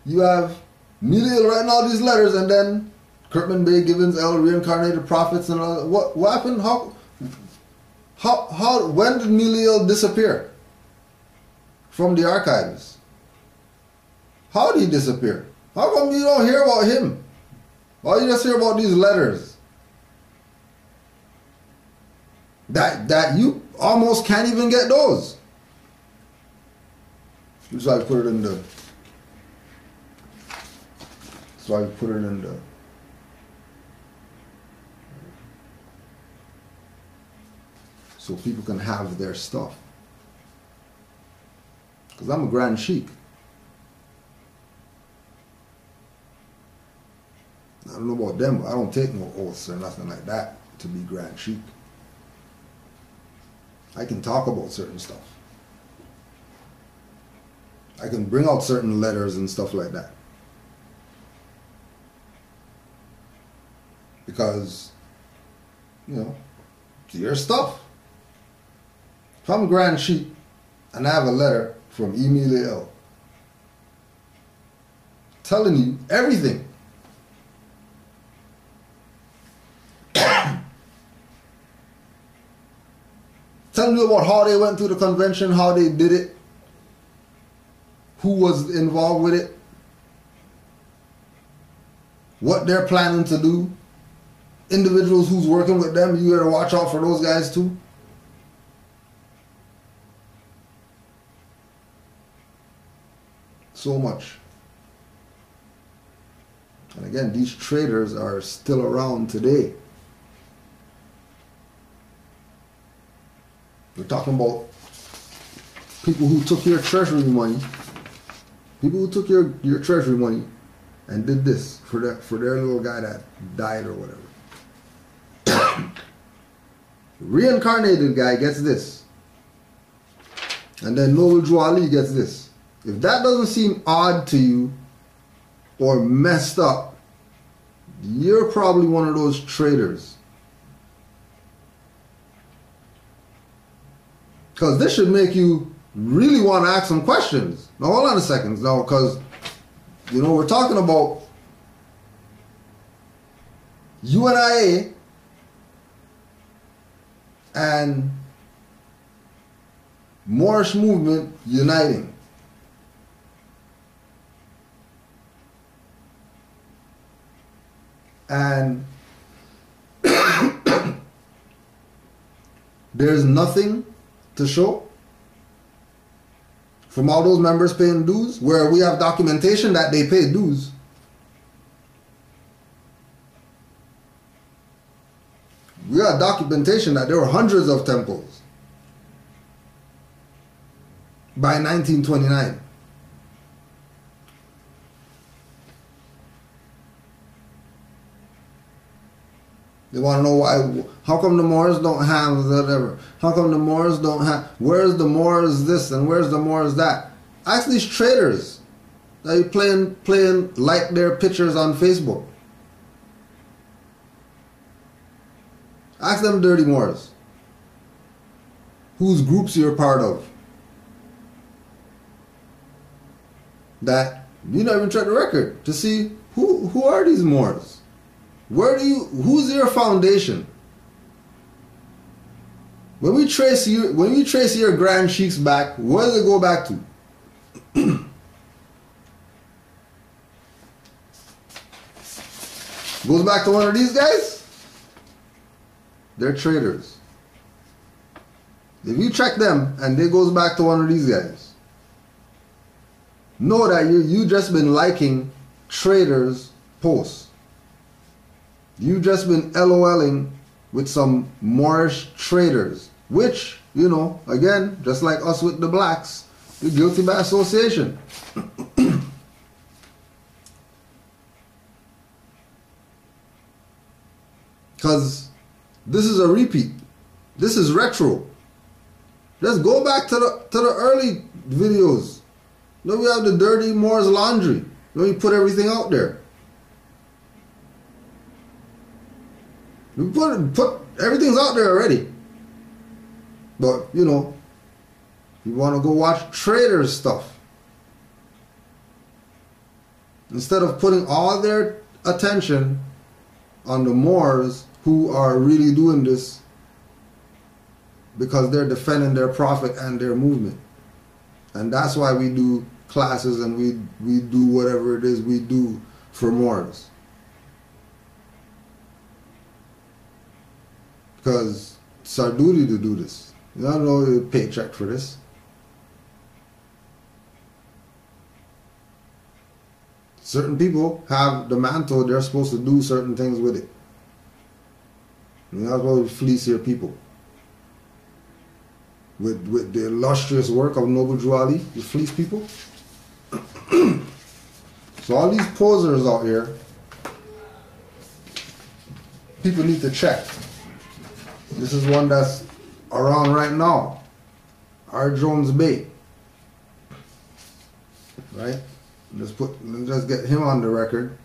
you have Emile writing all these letters and then Kirkman Bay, Gibbons, L, reincarnated prophets and all? What happened? When did Emile disappear from the archives? How did he disappear? How come you don't hear about him? Why you just hear about these letters that you almost can't even get those? That's why I put it in the. That's why I put it in the. So people can have their stuff. Because I'm a Grand Sheik. I don't know about them, but I don't take no oaths or nothing like that to be Grand Sheik. I can talk about certain stuff. I can bring out certain letters and stuff like that. Because, you know, it's your stuff. If I'm Grand Sheik and I have a letter from Emile L telling you everything, telling you about how they went through the convention, how they did it, who was involved with it, what they're planning to do, individuals who's working with them, you gotta watch out for those guys too. So much. And again, these traitors are still around today. We're talking about people who took your treasury money, people who took your treasury money and did this for their little guy that died or whatever. Reincarnated guy gets this, and then Noble Drew Ali gets this. If that doesn't seem odd to you or messed up, you're probably one of those traitors. Because this should make you really want to ask some questions. Now, hold on a second. Now, because, you know, we're talking about UNIA and Moorish movement uniting. And there's nothing to show from all those members paying dues, where we have documentation that they paid dues. We have documentation that there were hundreds of temples by 1929. They want to know why. How come the Moors don't have whatever? How come the Moors don't have? Where's the Moors this and where's the Moors that? Ask these traitors that you playing like their pictures on Facebook. Ask them dirty Moors. Whose groups you're part of. That you not even check the record to see who are these Moors? Who's your foundation? When we trace your grand sheiks back, where does it go back to? Goes back to one of these guys? They're traitors. If you check them and it goes back to one of these guys, know that you just been liking traitors' posts. You just been LOLing with some Moorish traitors, which, you know, again, just like us with the blacks, you're guilty by association. Because this is a repeat. This is retro. Just go back to the early videos. Then we have the dirty Moors laundry. Then we put everything out there. We put everything's out there already. But, you know, you want to go watch Traitors stuff. Instead of putting all their attention on the Moors who are really doing this because they're defending their prophet and their movement. And that's why we do classes and we do whatever it is we do for Moors. Because it's our duty to do this. You don't know the paycheck for this. Certain people have the mantle, they're supposed to do certain things with it. You're not supposed to fleece your people. With the illustrious work of Noble Drew Ali, you fleece people. So all these posers out here, people need to check. This is one that's around right now. R. Jones Bay. Right? Let's just get him on the record.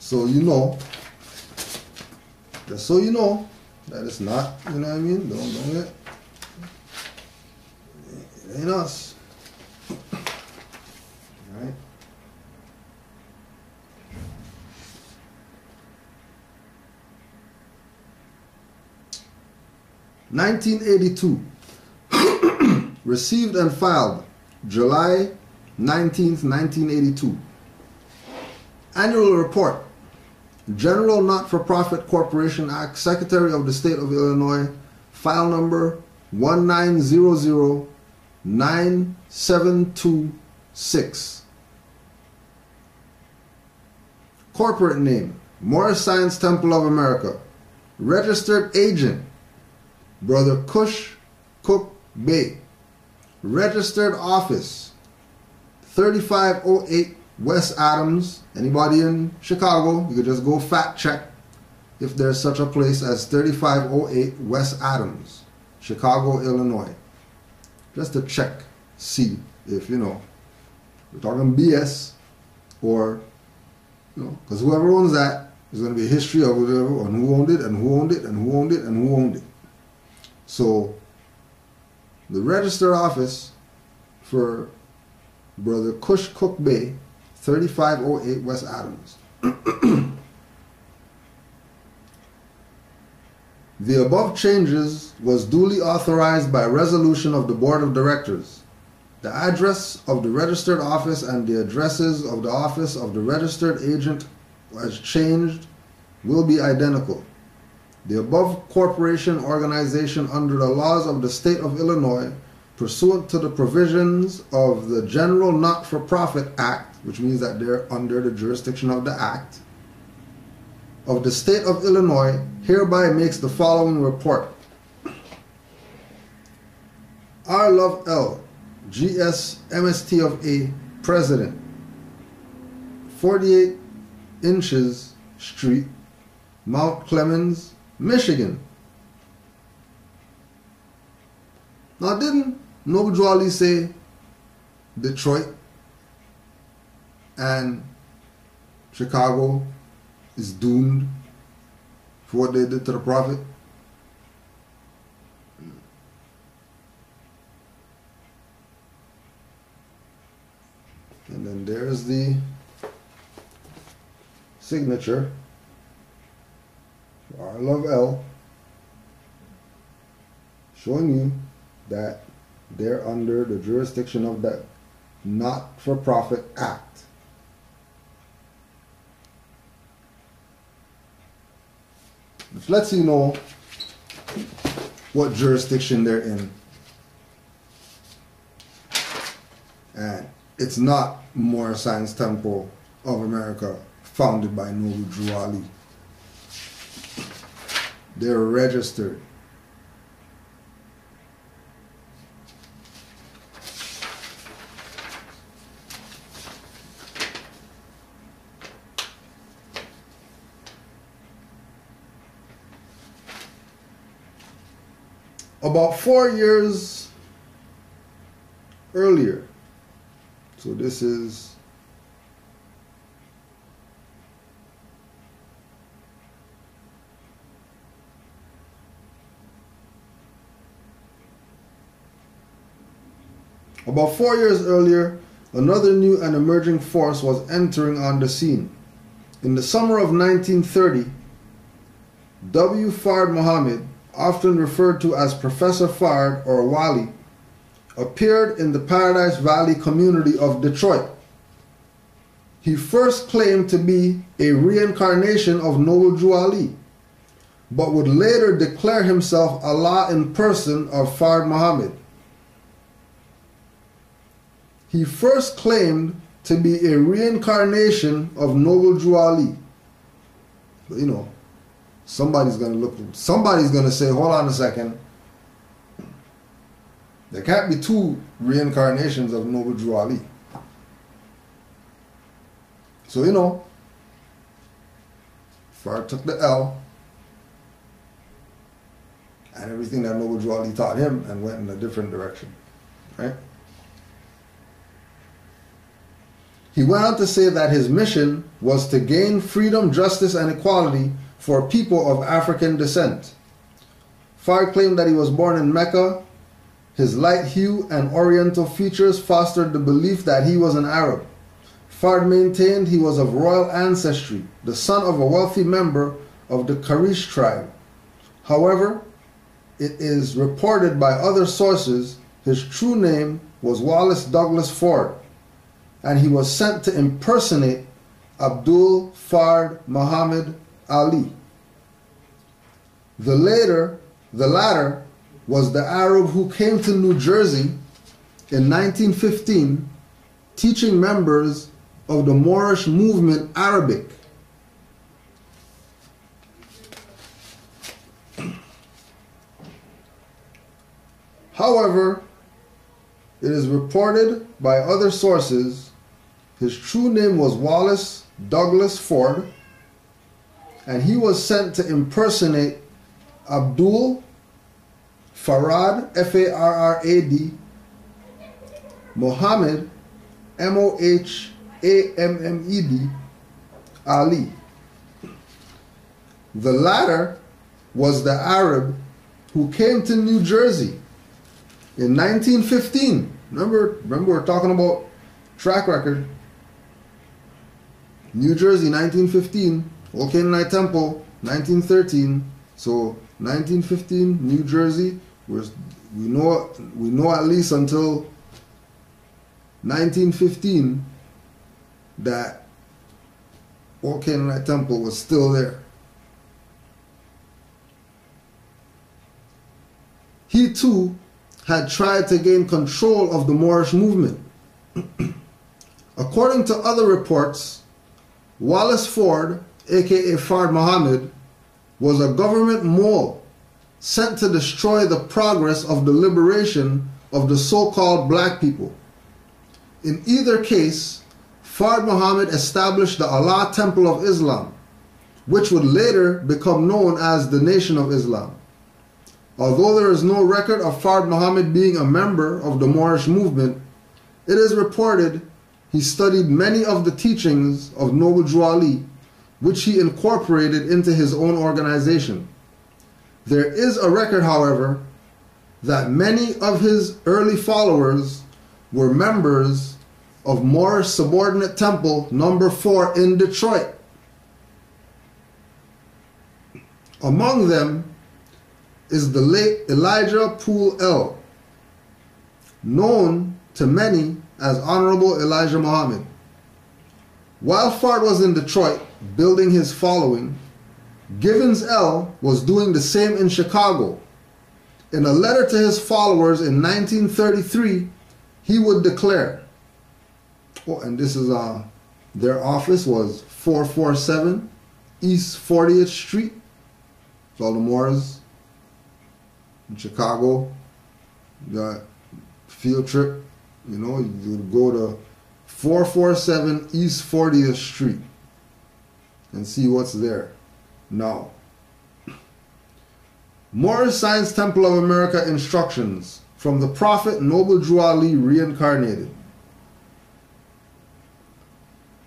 So you know. Just so you know that it's not, you know what I mean? Don't get. It ain't us. Right? (1982) received and filed July 19th, 1982. Annual report. General Not-for-Profit Corporation Act, Secretary of the State of Illinois, file number 190097226. Corporate name, Moorish Science Temple of America. Registered agent, Brother Cush Cook Bay. Registered office, 3508 West Adams. Anybody in Chicago, you could just go fact check if there's such a place as 3508 West Adams, Chicago, Illinois. Just to check, see if, you know, we're talking BS or, you know, because whoever owns that, there's going to be a history of whatever, on who owned it and who owned it and who owned it and who owned it. So, the registered office for Brother Cush Cook Bay, 3508 West Adams. The above changes was duly authorized by resolution of the Board of Directors. The address of the registered office and the addresses of the office of the registered agent as changed will be identical. The above corporation organization under the laws of the state of Illinois, pursuant to the provisions of the General Not-for-Profit Act, which means that they're under the jurisdiction of the Act, of the state of Illinois, hereby makes the following report. R. Love L., G.S. MST of A., President, 48 Inches Street, Mount Clemens, Michigan. Now, didn't Noble Drew Ali say Detroit and Chicago is doomed for what they did to the Prophet? And then there's the signature for our love L, showing you that they're under the jurisdiction of the Not-for-Profit Act. Which lets you know what jurisdiction they're in. And it's not Moorish Science Temple of America, founded by Noble Drew Ali. They're registered. About 4 years earlier, so this is about 4 years earlier, another new and emerging force was entering on the scene. In the summer of 1930, W. Fard Muhammad, often referred to as Professor Fard or Wali, appeared in the Paradise Valley community of Detroit. He first claimed to be a reincarnation of Noble Drew Ali, but would later declare himself Allah in person of Fard Muhammad. He first claimed to be a reincarnation of Noble Drew Ali. But, you know, somebody's going to say, hold on a second. There can't be two reincarnations of Noble Drew Ali. So, you know, Fard took the L and everything that Noble Drew Ali taught him and went in a different direction. Right? He went on to say that his mission was to gain freedom, justice, and equality for people of African descent. Fard claimed that he was born in Mecca. His light hue and oriental features fostered the belief that he was an Arab. Fard maintained he was of royal ancestry, the son of a wealthy member of the Karish tribe. However, it is reported by other sources his true name was Wallace Douglas Ford, and he was sent to impersonate Abdul Fard Muhammad Ali. The latter was the Arab who came to New Jersey in 1915 teaching members of the Moorish movement Arabic. However, it is reported by other sources his true name was Wallace Douglas Ford, and he was sent to impersonate Abdul Farad, F-A-R-R-A-D, Muhammad, M-O-H-A-M-M-E-D, Ali. The latter was the Arab who came to New Jersey in 1915. Remember we're talking about track record. New Jersey, 1915. Old Canaanite Temple, 1913. So 1915, New Jersey. We know at least until 1915 that Old Canaanite Temple was still there. He too had tried to gain control of the Moorish movement. According to other reports, Wallace Ford, aka Fard Muhammad, was a government mole sent to destroy the progress of the liberation of the so-called black people. In either case, Fard Muhammad established the Allah Temple of Islam, which would later become known as the Nation of Islam. Although there is no record of Fard Muhammad being a member of the Moorish movement, it is reported he studied many of the teachings of Noble Drew Ali, which he incorporated into his own organization. There is a record, however, that many of his early followers were members of Moorish Subordinate Temple No. 4 in Detroit. Among them is the late Elijah Poole L., known to many as Honorable Elijah Muhammad. While Fard was in Detroit building his following, Givens L. was doing the same in Chicago. In a letter to his followers in 1933, he would declare, oh, and this is their office was 447 East 40th Street. So all the Moors in Chicago got field trip, you know, you would go to 447 East 40th Street and see what's there now. Moorish Science Temple of America instructions from the Prophet Noble Drew Ali reincarnated.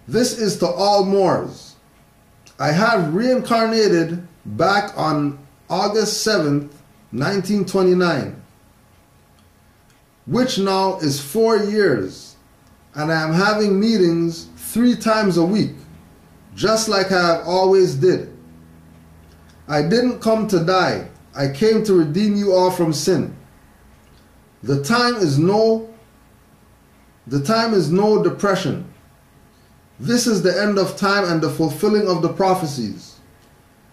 This is to all Moors. I have reincarnated back on August 7th, 1929, which now is 4 years, and I am having meetings 3 times a week, just like I have always did. I didn't come to die. I came to redeem you all from sin. The time is no depression. This is the end of time and the fulfilling of the prophecies.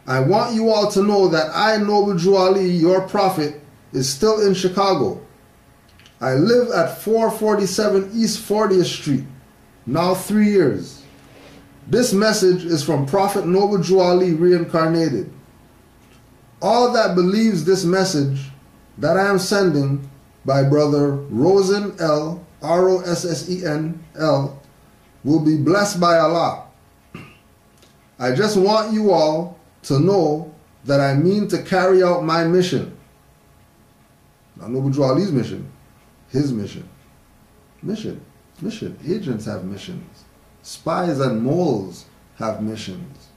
I want you all to know that I, Noble Drew Ali, your prophet, is still in Chicago. I live at 447 East 40th Street, now 3 years. This message is from Prophet Noble Drew Ali reincarnated. All that believes this message that I am sending by Brother Rosen L, Rossen L, will be blessed by Allah. I just want you all to know that I mean to carry out my mission. Not Noble Drew Ali's mission, his mission. Mission. Agents have missions. Spies and moles have missions.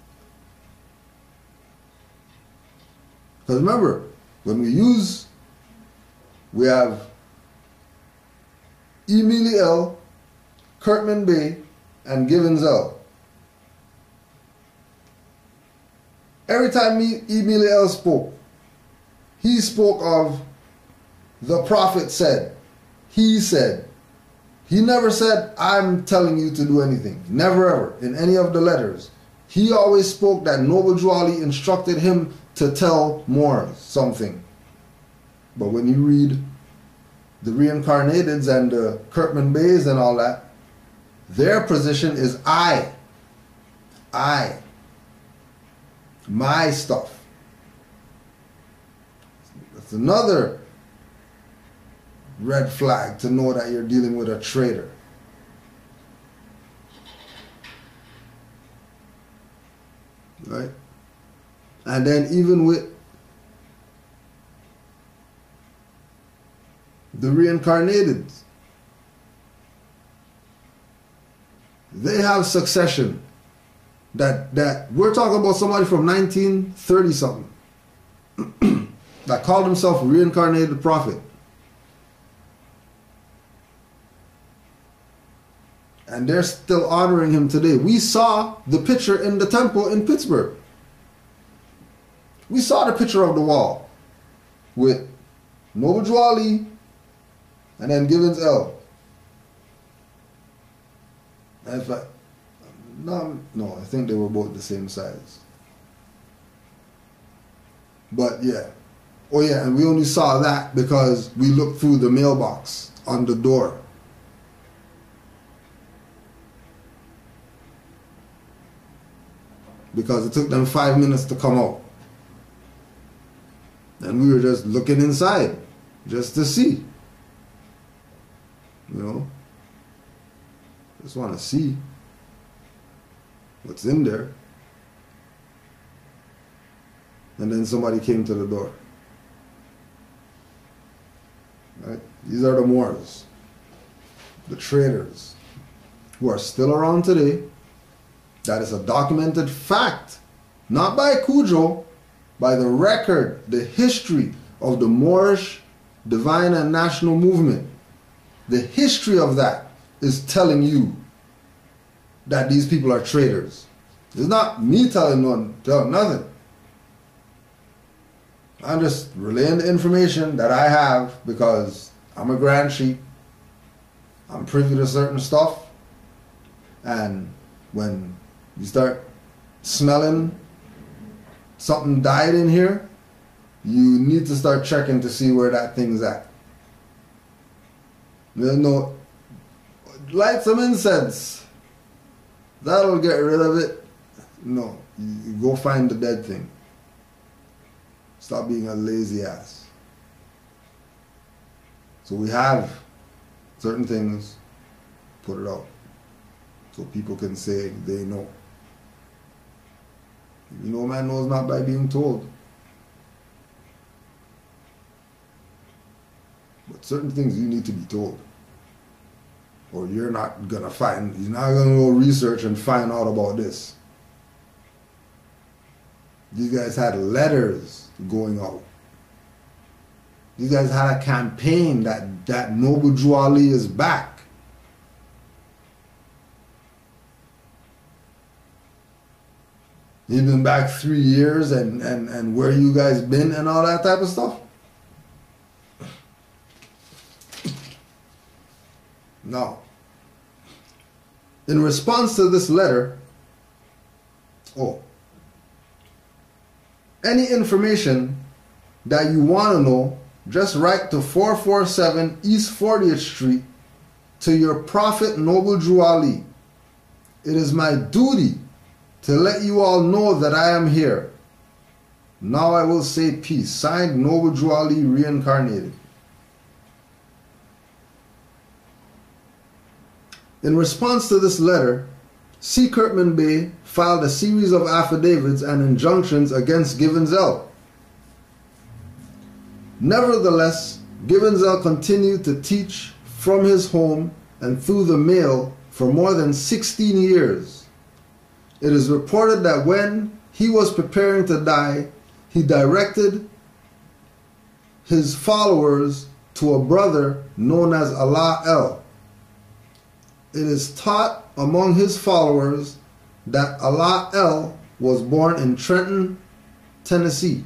Because remember, when we have Emily L, Kurtman Bay, and Givens L. Every time Emily L spoke, he spoke of the Prophet said, he said. He never said, I'm telling you to do anything. Never ever, in any of the letters. He always spoke that Noble Drew Ali instructed him to tell Moors something. But when you read the reincarnateds and the Kurtman Bays and all that, their position is I, my stuff. That's another red flag to know that you're dealing with a traitor. Right? And then even with the reincarnated, they have succession. That we're talking about somebody from 1930 something that called himself reincarnated prophet. And they're still honoring him today. We saw the picture in the temple in Pittsburgh. We saw the picture of the wall with Noble Drew Ali and then Givens L. And it's like, no, I think they were both the same size. But yeah. Oh yeah, and we only saw that because we looked through the mailbox on the door. Because it took them 5 minutes to come out. And we were just looking inside, just to see. You know? Just want to see what's in there. and then somebody came to the door. Right? These are the Moors, the traitors, who are still around today. That is a documented fact, not by Cujo, by the record, the history of the Moorish divine and national movement. The history of that is telling you that these people are traitors. It's not me telling nothing. I'm just relaying the information that I have because I'm a grand sheep. I'm privy to certain stuff. And when you start smelling something died in here, you need to start checking to see where that thing's at. There's no, light some incense. That'll get rid of it. No, you go find the dead thing. Stop being a lazy ass. So we have certain things, put it out. So people can say they know. You know, man knows not by being told. But certain things you need to be told. Or you're not gonna you're not gonna go research and find out about this. These guys had letters going out. These guys had a campaign that Noble Drew Ali is back. He's been back 3 years and where you guys been and all that type of stuff. No. In response to this letter, any information that you want to know, just write to 447 East 40th Street to your Prophet Noble Drew Ali. It is my duty to let you all know that I am here. Now I will say peace. Signed, Noble Drew Ali reincarnated. In response to this letter, C. Kirkman Bey filed a series of affidavits and injunctions against Givensell. Nevertheless, Givensell continued to teach from his home and through the mail for more than 16 years. It is reported that when he was preparing to die, he directed his followers to a brother known as Allah El. It is taught among his followers that Allah El was born in Trenton, Tennessee,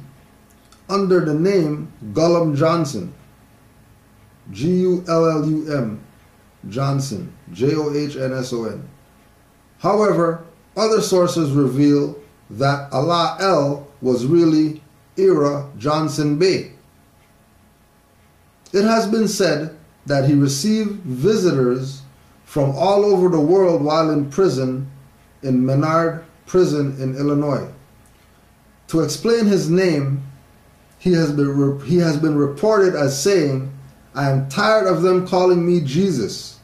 under the name Gullum Johnson, Gullum Johnson, Johnson. However, other sources reveal that Allah El was really Ira Johnson Bey. It has been said that he received visitors from all over the world while in prison in Menard Prison in Illinois. To explain his name, he has been reported as saying, "I am tired of them calling me Jesus.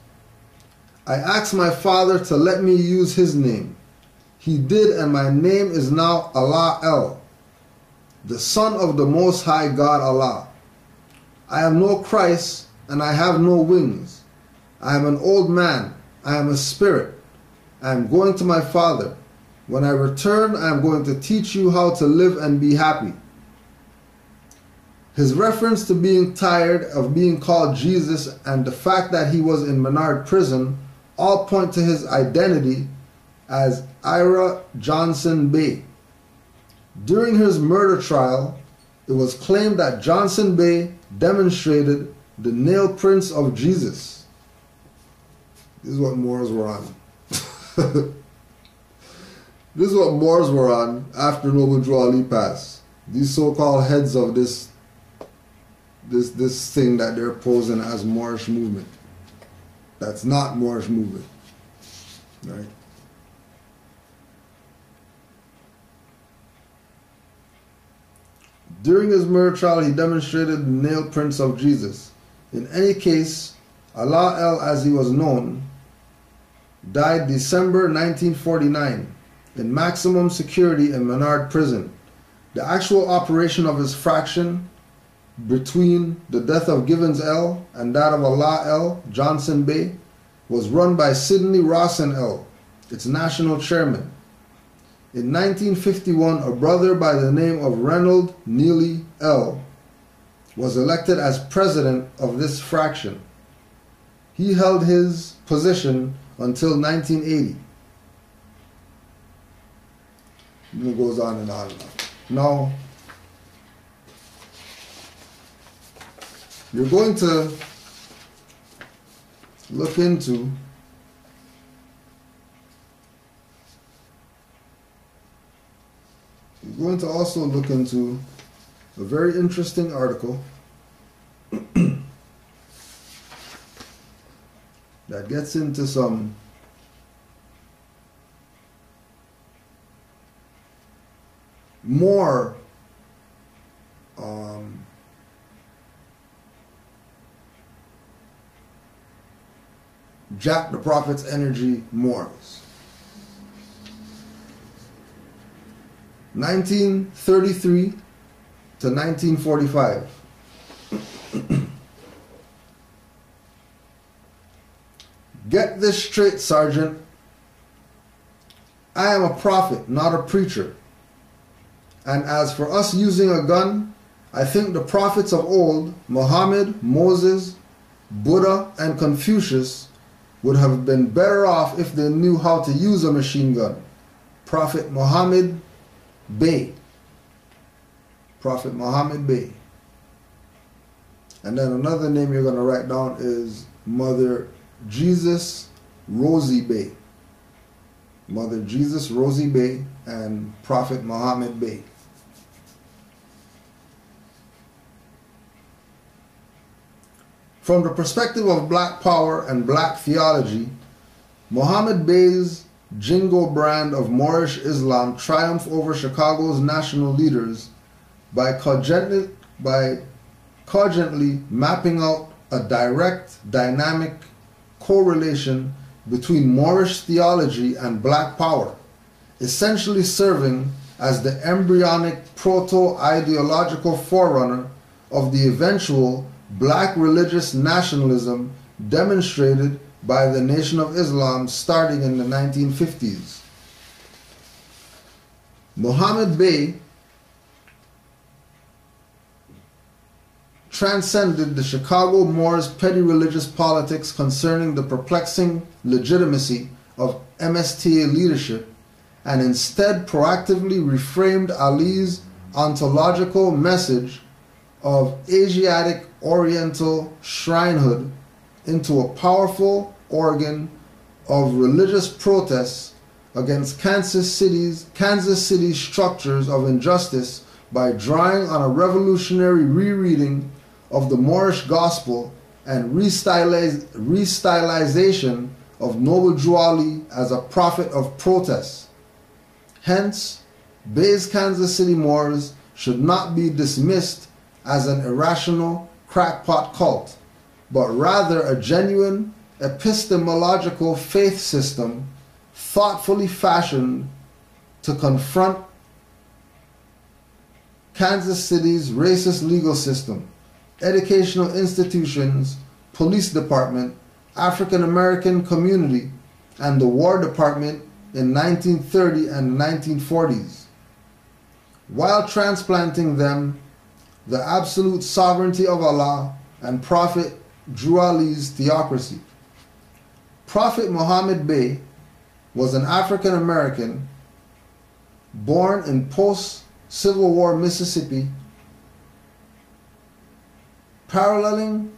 I asked my father to let me use his name. He did, and my name is now Allah El, the Son of the Most High God Allah. I am no Christ, and I have no wings. I am an old man. I am a spirit. I am going to my Father. When I return, I am going to teach you how to live and be happy." His reference to being tired of being called Jesus and the fact that he was in Menard Prison all point to his identity as Ira Johnson Bey. During his murder trial, it was claimed that Johnson Bey demonstrated the nail prints of Jesus. This is what Moors were on. This is what Moors were on after Noble Drew Ali passed. These so-called heads of this thing that they're posing as Moorish movement. That's not Moorish movement. Right? During his murder trial, he demonstrated the nail prints of Jesus. In any case, Allah El, as he was known, died December 1949 in maximum security in Menard Prison The actual operation of his fraction between the death of Givens L. and that of Allah L. Johnson Bay was run by Sidney Rawson L., its national chairman. In 1951, a brother by the name of Reynold Neely L. was elected as president of this fraction. He held his position until 1980. And it goes on and on. Now, you're going to look into also look into a very interesting article that gets into some more Jack the Prophet's energy morals. 1933 to 1945. Get this straight, Sergeant. I am a prophet, not a preacher. And as for us using a gun, I think the prophets of old, Muhammad, Moses, Buddha, and Confucius, would have been better off if they knew how to use a machine gun. Prophet Muhammad Bey. Prophet Muhammad Bey. And then another name you're going to write down is Mother Jesus Rosie Bey. Mother Jesus Rosie Bey and Prophet Muhammad Bey. From the perspective of black power and black theology, Muhammad Bey's Jingo brand of Moorish Islam triumphed over Chicago's national leaders by cogently mapping out a direct, dynamic correlation between Moorish theology and black power, essentially serving as the embryonic proto-ideological forerunner of the eventual black religious nationalism demonstrated by the Nation of Islam starting in the 1950s. Muhammad Bey transcended the Chicago Moors' petty religious politics concerning the perplexing legitimacy of MSTA leadership and instead proactively reframed Ali's ontological message of Asiatic Oriental shrinehood into a powerful organ of religious protests against Kansas City's structures of injustice by drawing on a revolutionary rereading of the Moorish gospel and restylization of Noble Drew Ali as a prophet of protest. Hence, Bey's Kansas City Moors should not be dismissed as an irrational crackpot cult, but rather a genuine epistemological faith system thoughtfully fashioned to confront Kansas City's racist legal system, educational institutions, police department, African American community, and the War Department in 1930 and 1940s, while transplanting them the absolute sovereignty of Allah and Prophet Drew Ali's theocracy. Prophet Muhammad Bey was an African American born in post-Civil War Mississippi, paralleling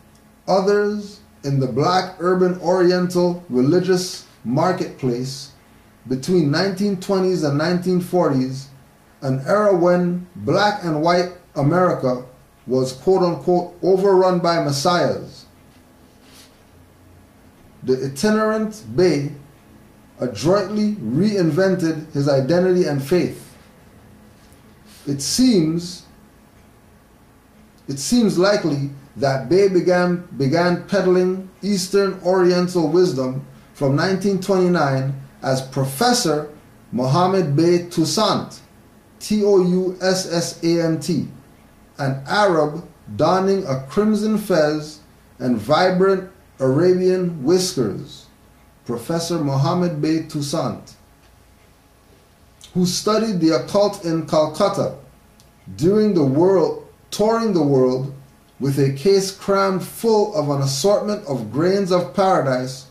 others in the black urban Oriental religious marketplace between 1920s and 1940s, an era when black and white America was quote-unquote overrun by messiahs. The itinerant Bey adroitly reinvented his identity and faith. It seems likely that Bey began peddling Eastern Oriental wisdom from 1929 as Professor Muhammad Bey Toussaint Toussant, an Arab donning a crimson fez and vibrant Arabian whiskers, Professor Mohammed Bey Toussaint, who studied the occult in Calcutta touring the world with a case crammed full of an assortment of grains of paradise,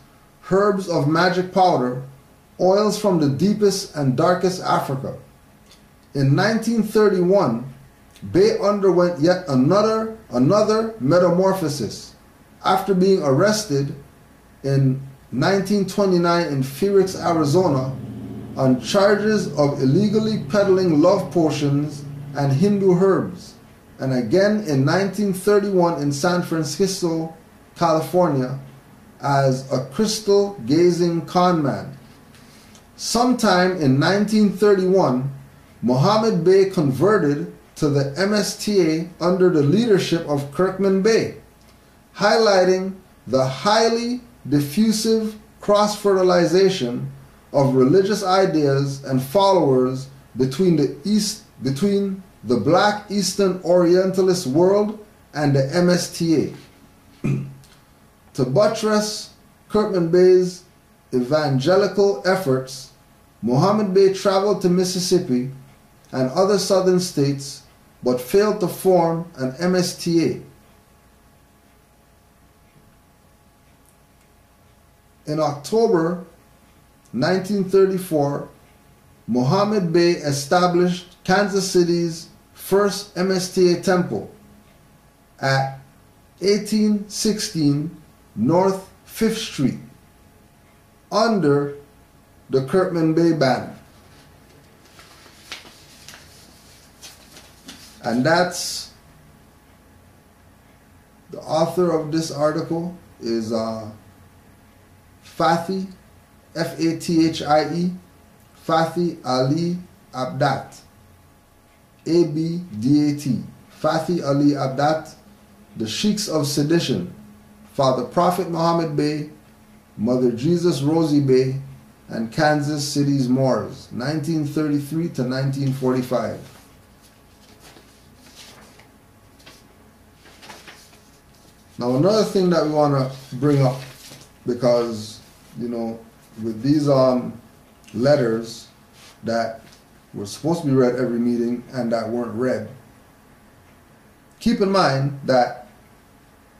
herbs of magic powder, oils from the deepest and darkest Africa. In 1931, Bey underwent yet another metamorphosis after being arrested in 1929 in Phoenix, Arizona, on charges of illegally peddling love potions and Hindu herbs, and again in 1931 in San Francisco, California, as a crystal-gazing con man. Sometime in 1931, Mohammed Bey converted to the MSTA under the leadership of Kirkman Bey, highlighting the highly diffusive cross-fertilization of religious ideas and followers between the Black Eastern Orientalist world and the MSTA. To buttress Kirkman Bey's evangelical efforts, Mohammed Bey traveled to Mississippi and other southern states but failed to form an MSTA. In October 1934, Mohammed Bey established Kansas City's first MSTA temple at 1816 North 5th Street under the Kirkman Bey banner. And that's the author of this article is Fathi, Fathie, Fathi Ali Abdat, Abdat, Fathi Ali Abdat, the Sheikhs of Sedition, Father Prophet Muhammad Bey, Mother Jesus Rosie Bey, and Kansas City's Moors, 1933 to 1945. Now another thing that we want to bring up, because, you know, with these letters that were supposed to be read every meeting and that weren't read, keep in mind that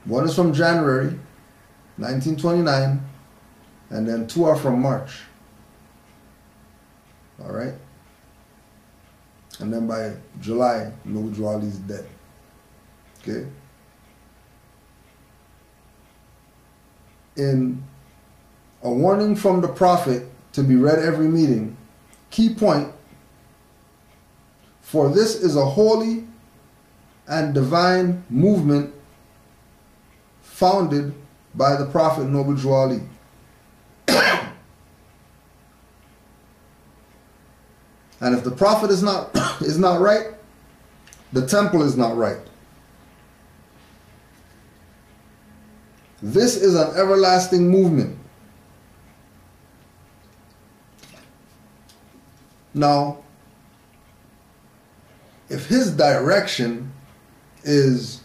one is from January 1929 and then two are from March. All right? And then by July, Noble Ali is dead. Okay? In a warning from the Prophet to be read every meeting, key point, for this is a holy and divine movement founded by the Prophet Noble Ali. And if the Prophet is not right, the temple is not right. This is an everlasting movement. Now, if his direction is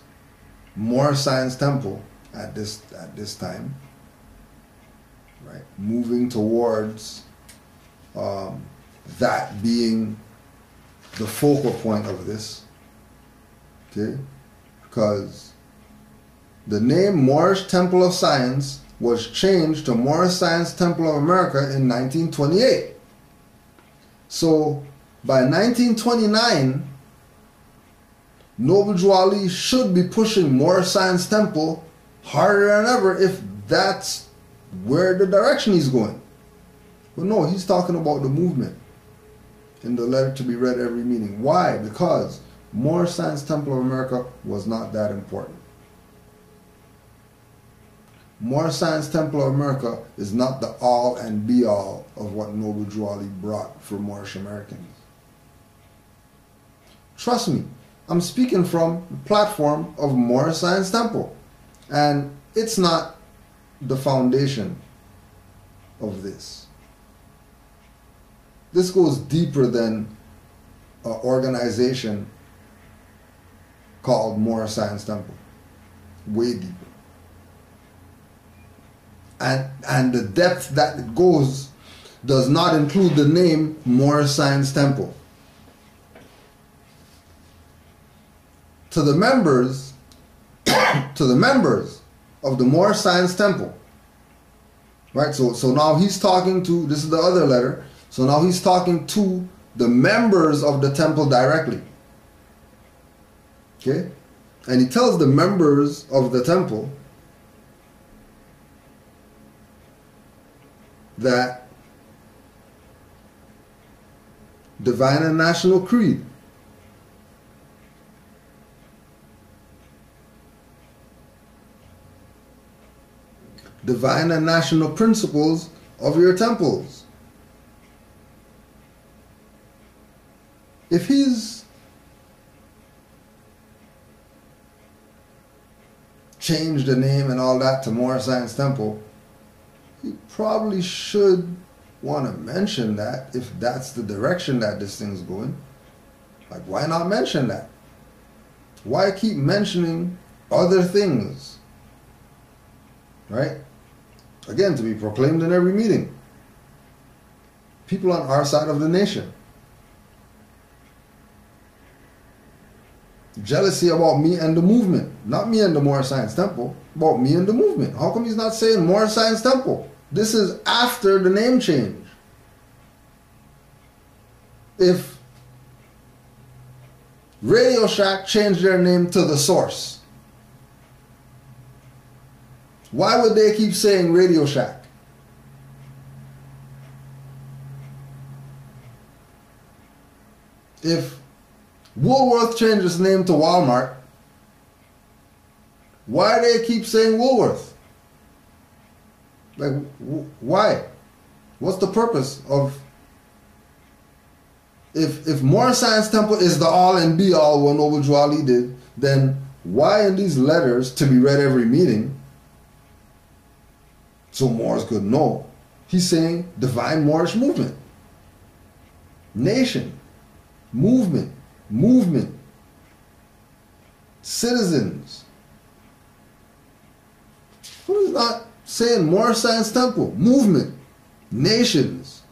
more Science Temple at this time, right, moving towards that being the focal point of this, okay, because the name Moorish Temple of Science was changed to Moorish Science Temple of America in 1928. So by 1929, Noble Ali should be pushing Moorish Science Temple harder than ever if that's where the direction he's going. But no, he's talking about the movement in the letter to be read every meeting. Why? Because Moorish Science Temple of America was not that important. Moorish Science Temple of America is not the all and be all of what Noble Ali brought for Moorish Americans. Trust me, I'm speaking from the platform of Moorish Science Temple, and it's not the foundation of this. This goes deeper than organization called Moorish Science Temple. Way deeper. And the depth that it goes does not include the name Moorish Science Temple. To the members of the Moorish Science Temple, right? So now he's talking to, this is the other letter, so now he's talking to the members of the temple directly. Okay? And he tells the members of the temple that Divine and National Creed divine and national principles of your temples. If he's changed the name and all that to Moorish Science Temple, he probably should want to mention that if that's the direction that this thing's going. Like, why not mention that? Why keep mentioning other things? Right? Again, to be proclaimed in every meeting. People on our side of the nation. Jealousy about me and the movement. Not me and the Moorish Science Temple. About me and the movement. How come he's not saying Moorish Science Temple? This is after the name change. If Radio Shack changed their name to The Source, why would they keep saying Radio Shack? If Woolworth changed its name to Walmart, why do they keep saying Woolworth? Like, why? What's the purpose of... If Moorish Science Temple is the all and be all what Noble Drew Ali did, then why in these letters to be read every meeting, so Moors could know, he's saying divine Moorish movement, nation, movement, citizens. Who is not saying Moorish Science Temple, movement, nations?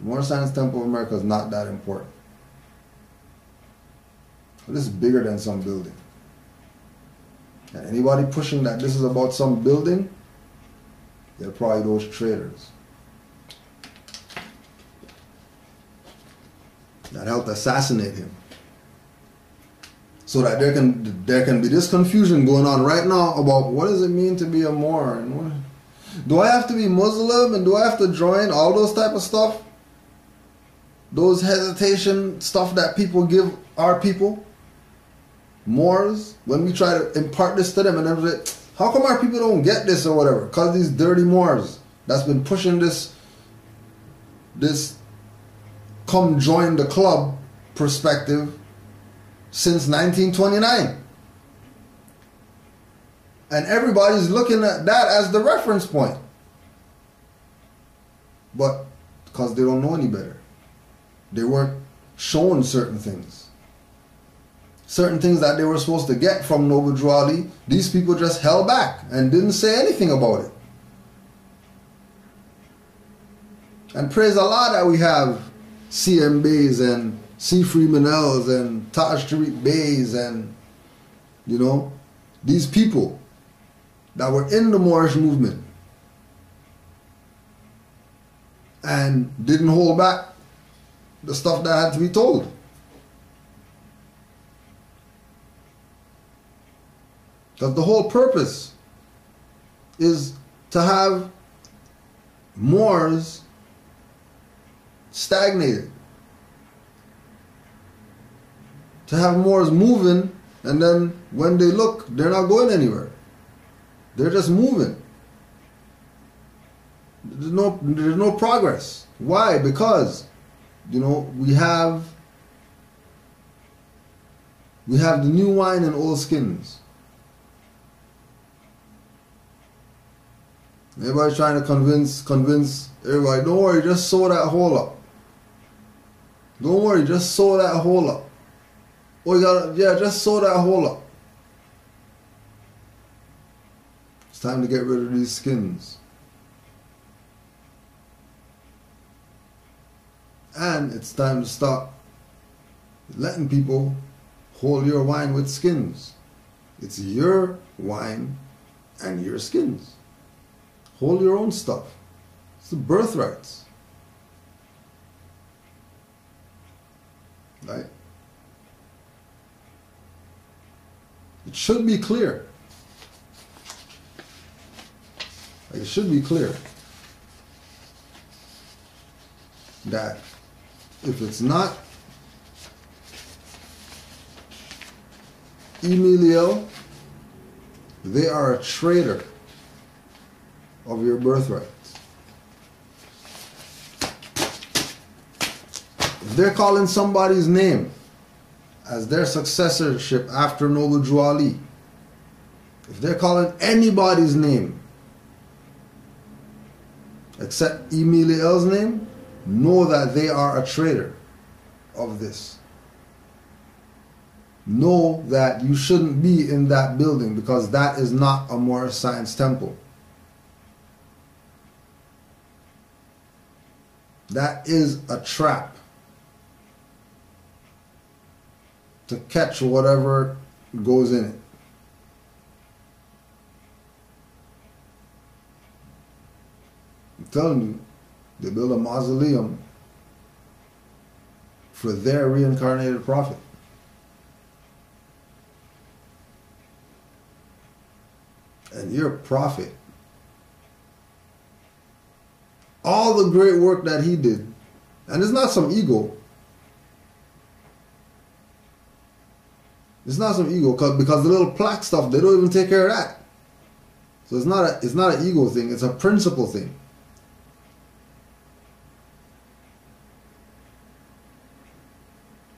Moorish Science Temple of America is not that important. This is bigger than some building. And anybody pushing that this is about some building, they're probably those traitors that helped assassinate him. So that there can be this confusion going on right now about what does it mean to be a Moor, and what, do I have to be Muslim, and do I have to join all those type of stuff, those hesitation stuff that people give our people, Moors, when we try to impart this to them, and everything. How come our people don't get this or whatever? Because these dirty Moors that's been pushing this come join the club perspective since 1929. And everybody's looking at that as the reference point. But because they don't know any better. They weren't shown certain things. Certain things that they were supposed to get from Noble Drew Ali, these people just held back and didn't say anything about it. And praise Allah that we have CM Bays and C. Freeman Els and Taj Tariq Bays and, you know, these people that were in the Moorish movement and didn't hold back the stuff that had to be told. Because the whole purpose is to have Moors stagnated. To have Moors moving, and then when they look, they're not going anywhere. They're just moving. There's no progress. Why? Because, you know, we have the new wine in old skins. Everybody's trying to convince everybody, don't worry, just sew that hole up. Don't worry, just sew that hole up. Oh, you gotta, yeah, just sew that hole up. It's time to get rid of these skins. And it's time to stop letting people hold your wine with skins. It's your wine and your skins. Hold your own stuff. It's the birthrights. Right? It should be clear. Like, it should be clear that if it's not Emilio, they are a traitor of your birthrights. If they're calling somebody's name as their successorship after Noble Drew Ali, if they're calling anybody's name except Emilio's name, know that they are a traitor of this. Know that you shouldn't be in that building, because that is not a Moorish Science Temple. That is a trap to catch whatever goes in it. I'm telling you, they build a mausoleum for their reincarnated prophet. And your prophet, all the great work that he did, and it's not some ego. It's not some ego, because the little plaque stuff, they don't even take care of that. So it's not an ego thing, it's a principle thing.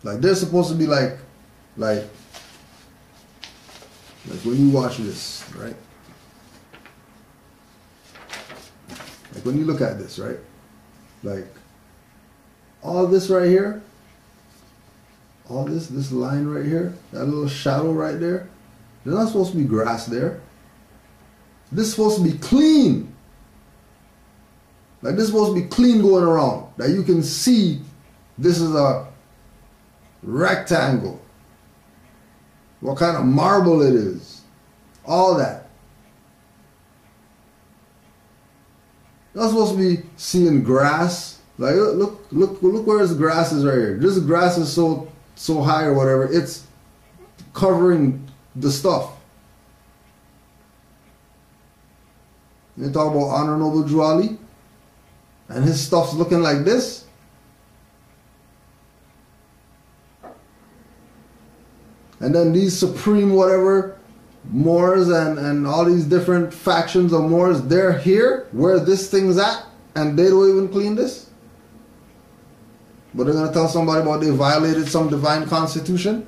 Like, they're supposed to be like when you watch this, right? Like when you look at this, right? Like all this right here, all this line right here, that little shadow right there, there's not supposed to be grass there. This is supposed to be clean. Like, this is supposed to be clean going around, that you can see this is a rectangle, what kind of marble it is, all that. You're not supposed to be seeing grass. Like, look where this grass is right here. This grass is so high or whatever, it's covering the stuff. You talk about Honor Noble Drew Ali, and his stuff's looking like this. And then these supreme whatever Moors and all these different factions of Moors, they're here where this thing's at, and they don't even clean this. But they're going to tell somebody about they violated some divine constitution.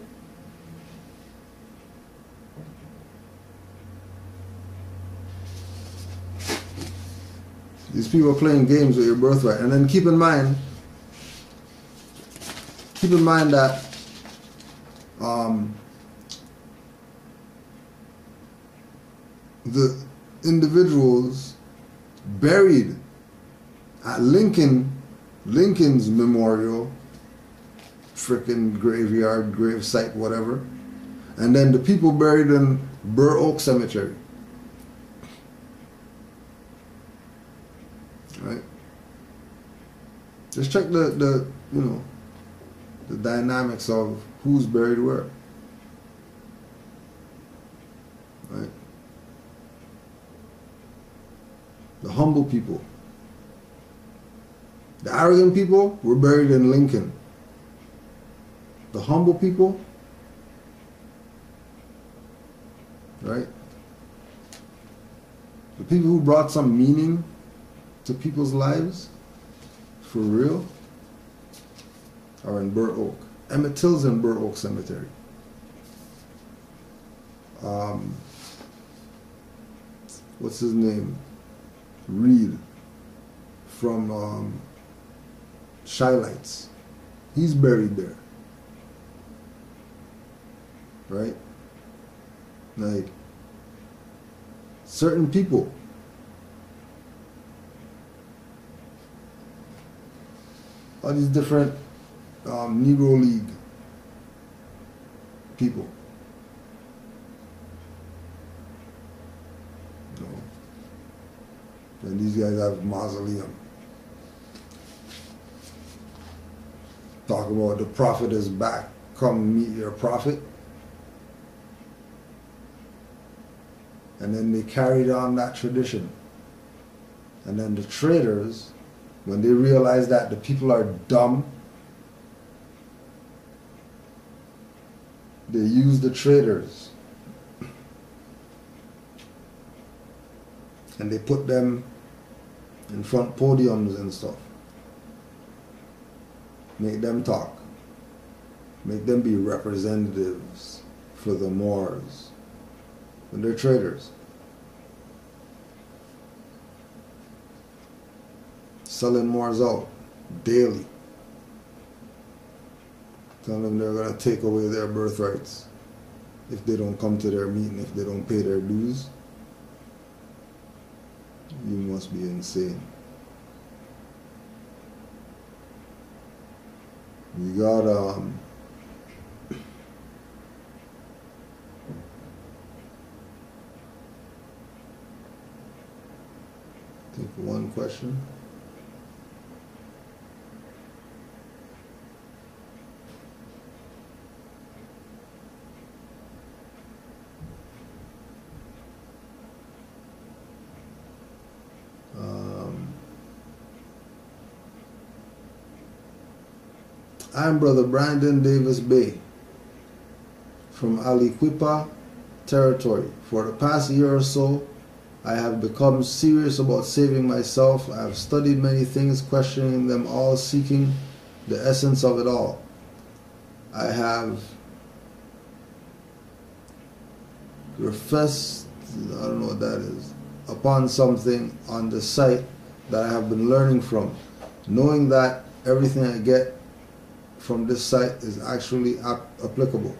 These people are playing games with your birthright. And then keep in mind that the individuals buried at Lincoln's memorial, frickin' graveyard, grave site, whatever, and then the people buried in Burr Oak Cemetery. Right? Just check the dynamics of who's buried where. Right? The humble people. The arrogant people were buried in Lincoln. The humble people, right? The people who brought some meaning to people's lives, for real, are in Burr Oak. Emmett Till's in Burr Oak Cemetery. What's his name? Reed from Shylights. He's buried there. Right? Like, certain people all these different Negro League people. You know, and these guys have mausoleum. Talk about the prophet is back. Come meet your prophet. And then they carried on that tradition. And then the traitors, when they realize that the people are dumb, they use the traitors and they put them in front podiums and stuff. Make them talk. Make them be representatives for the Moors. And they're traitors. Selling Moors out daily. Telling them they're going to take away their birthrights if they don't come to their meeting, if they don't pay their dues. You must be insane. We got I think one question. I'm Brother Brandon Davis Bay from Aliquippa territory. For the past year or so, I have become serious about saving myself. I have studied many things, questioning them all, seeking the essence of it all. I have refessed, I don't know what that is, upon something on the site that I have been learning from, knowing that everything I get from this site is actually applicable.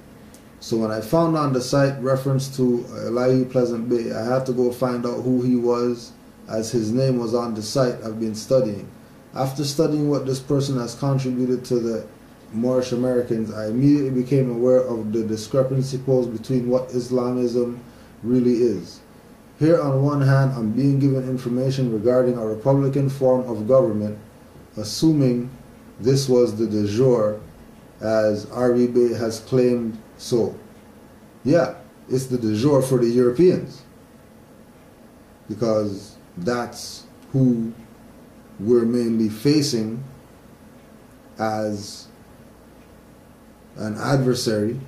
So when I found on the site reference to Elihu Pleasant Bay, I had to go find out who he was, as his name was on the site I've been studying. After studying what this person has contributed to the Moorish Americans, I immediately became aware of the discrepancy posed between what Islamism really is. Here on one hand, I'm being given information regarding a republican form of government, assuming this was the de jure, as R.V. Bay has claimed so. Yeah, it's the de jure for the Europeans, because that's who we're mainly facing as an adversary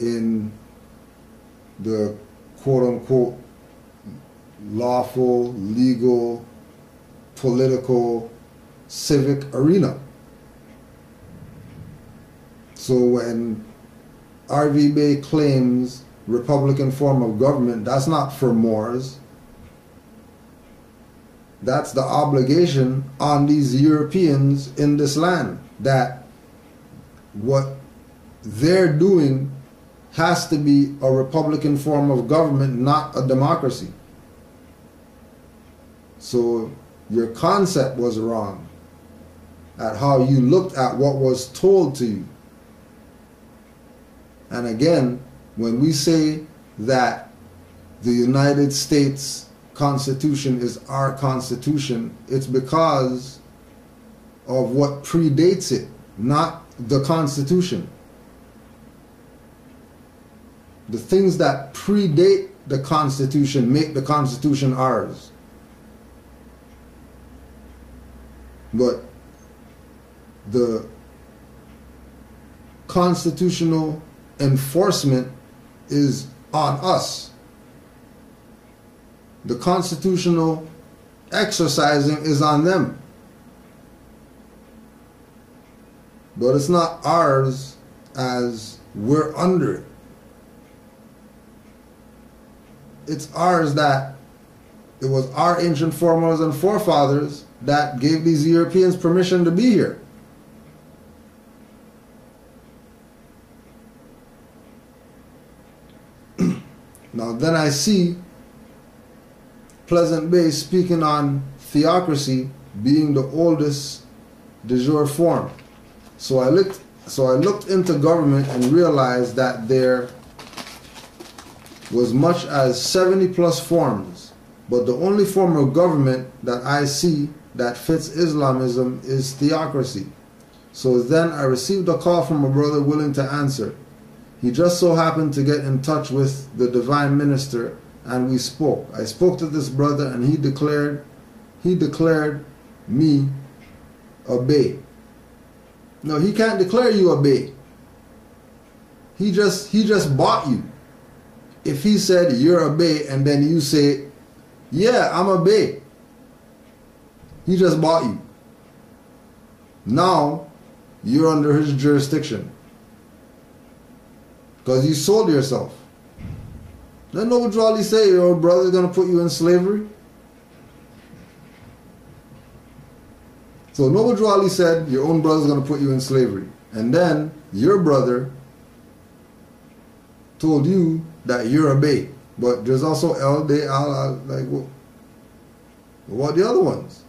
in the quote-unquote lawful, legal, political, civic arena. So when R.V. Bay claims republican form of government, that's not for Moors. That's the obligation on these Europeans in this land, that what they're doing has to be a republican form of government, not a democracy. So your concept was wrong at how you looked at what was told to you. And again, when we say that the United States Constitution is our Constitution, it's because of what predates it, not the Constitution. The things that predate the Constitution make the Constitution ours. But the constitutional enforcement is on us. The constitutional exercising is on them. But it's not ours as we're under it. It's ours that it was our ancient foremothers and forefathers that gave these Europeans permission to be here. Now then I see Pleasant Bay speaking on theocracy being the oldest de jure form. So I looked into government and realized that there was much as 70 plus forms, but the only form of government that I see that fits Islamism is theocracy. So then I received a call from a brother willing to answer. He just so happened to get in touch with the divine minister, and we spoke. I spoke to this brother, and he declared me a bey. No, he can't declare you a bey. He just bought you. If he said you're a bey and then you say, yeah, I'm a bey, he just bought you. Now you're under his jurisdiction because you sold yourself. Then Noble Drawley say your brother's gonna put you in slavery. So Noble Drawley said your own brother's gonna put you in slavery, and then your brother told you that you're a bey. But there's also El De Al, like what the other ones?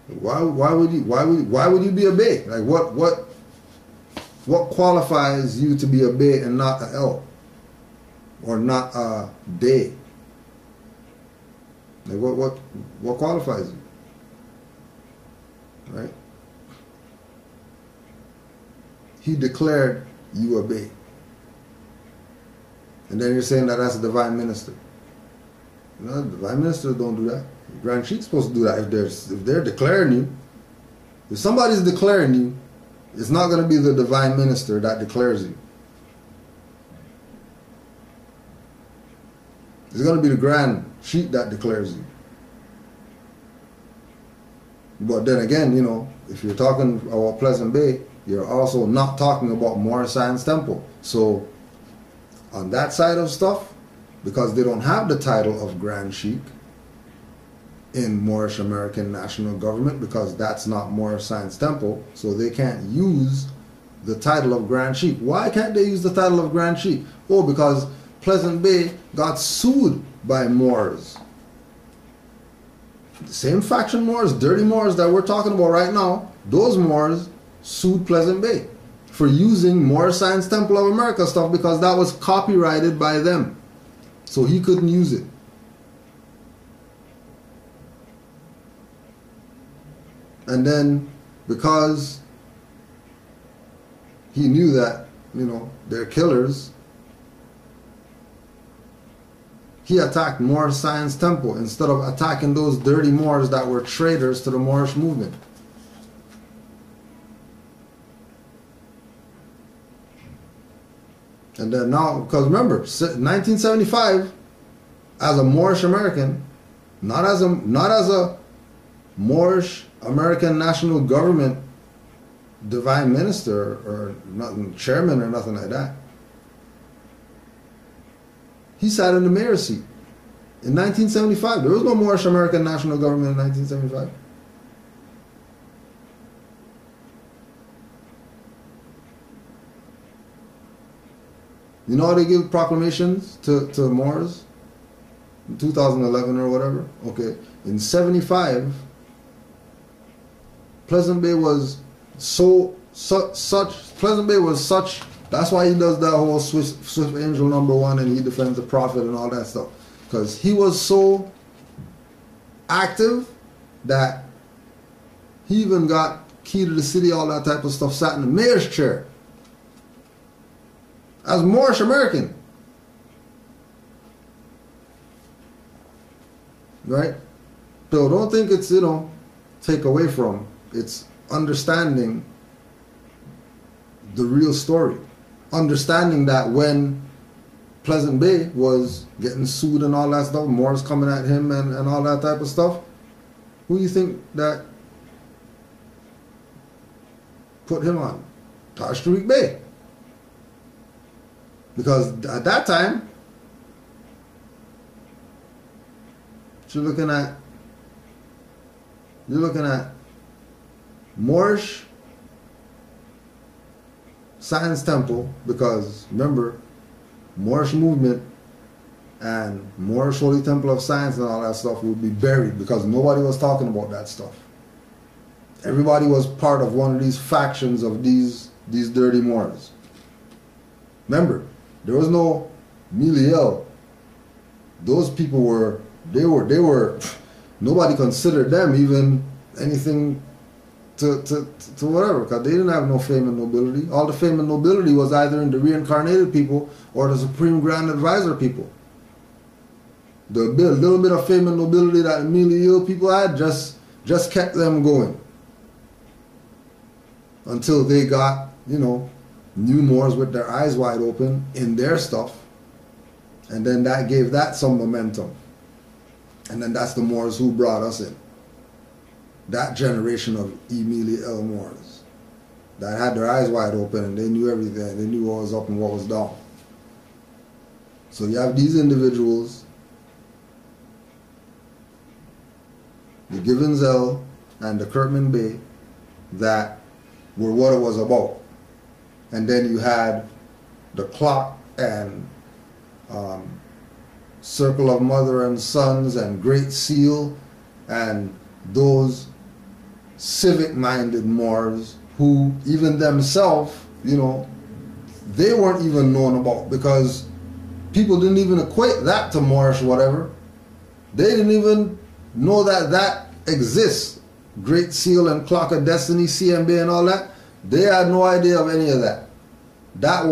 Why would you be a bey? Like what qualifies you to be a bey and not a El? Or not a day? Like what qualifies you? Right? He declared you a bey. And then you're saying that that's a divine minister. You know, divine ministers don't do that. The Grand Sheik's supposed to do that if they're declaring you. If somebody's declaring you, it's not going to be the divine minister that declares you. It's going to be the Grand Sheik that declares you. But then again, you know, if you're talking about Pleasant Bay, you're also not talking about Moorish Science Temple. So on that side of stuff, because they don't have the title of Grand Sheik in Moorish American national government, because that's not Moorish Science Temple, so they can't use the title of Grand Sheik. Why can't they use the title of Grand Sheik? Oh, because Pleasant Bay got sued by Moors. The same faction Moors, dirty Moors that we're talking about right now, those Moors sued Pleasant Bay for using Moorish Science Temple of America stuff because that was copyrighted by them. So he couldn't use it. And then because he knew that, you know, they're killers, he attacked Moorish Science Temple instead of attacking those dirty Moors that were traitors to the Moorish movement. And then now, because remember, 1975, as a Moorish American, not as a Moorish American national government divine minister or nothing, chairman or nothing like that. He sat in the mayor's seat in 1975. There was no Moorish American national government in 1975. You know how they give proclamations to Moors? In 2011 or whatever? Okay. In 75, Pleasant Bay was Pleasant Bay was such, that's why he does that whole Swift Angel #1 and he defends the prophet and all that stuff. Because he was so active that he even got key to the city, all that type of stuff, sat in the mayor's chair. As Moorish American. Right? So don't think it's, you know, take away from. It's understanding the real story. Understanding that when Pleasant Bay was getting sued and all that stuff, Moors coming at him and all that type of stuff, who do you think that put him on? Taj Tariq Bey. Because at that time, you're looking at Moorish Science Temple, because remember, Moorish movement and Moorish Holy Temple of Science and all that stuff would be buried because nobody was talking about that stuff. Everybody was part of one of these factions of these dirty Moors. Remember, there was no Miliel. Those people were nobody considered them even anything to whatever, because they didn't have no fame and nobility. All the fame and nobility was either in the reincarnated people or the Supreme Grand Advisor people. The little bit of fame and nobility that Miliel people had just kept them going until they got, new Moors with their eyes wide open in their stuff, and then that gave that some momentum. And then that's the Moors who brought us in. That generation of Miliel Moors that had their eyes wide open and they knew everything. They knew what was up and what was down. So you have these individuals, the Givenzel and the Kirkman Bay, that were what it was about. And then you had the Clock and Circle of Mother and Sons and Great Seal and those civic-minded Moors who even themselves, they weren't even known about because people didn't even equate that to Moorish whatever. They didn't even know that exists. Great Seal and Clock of Destiny, CMB and all that. They had no idea of any of that. That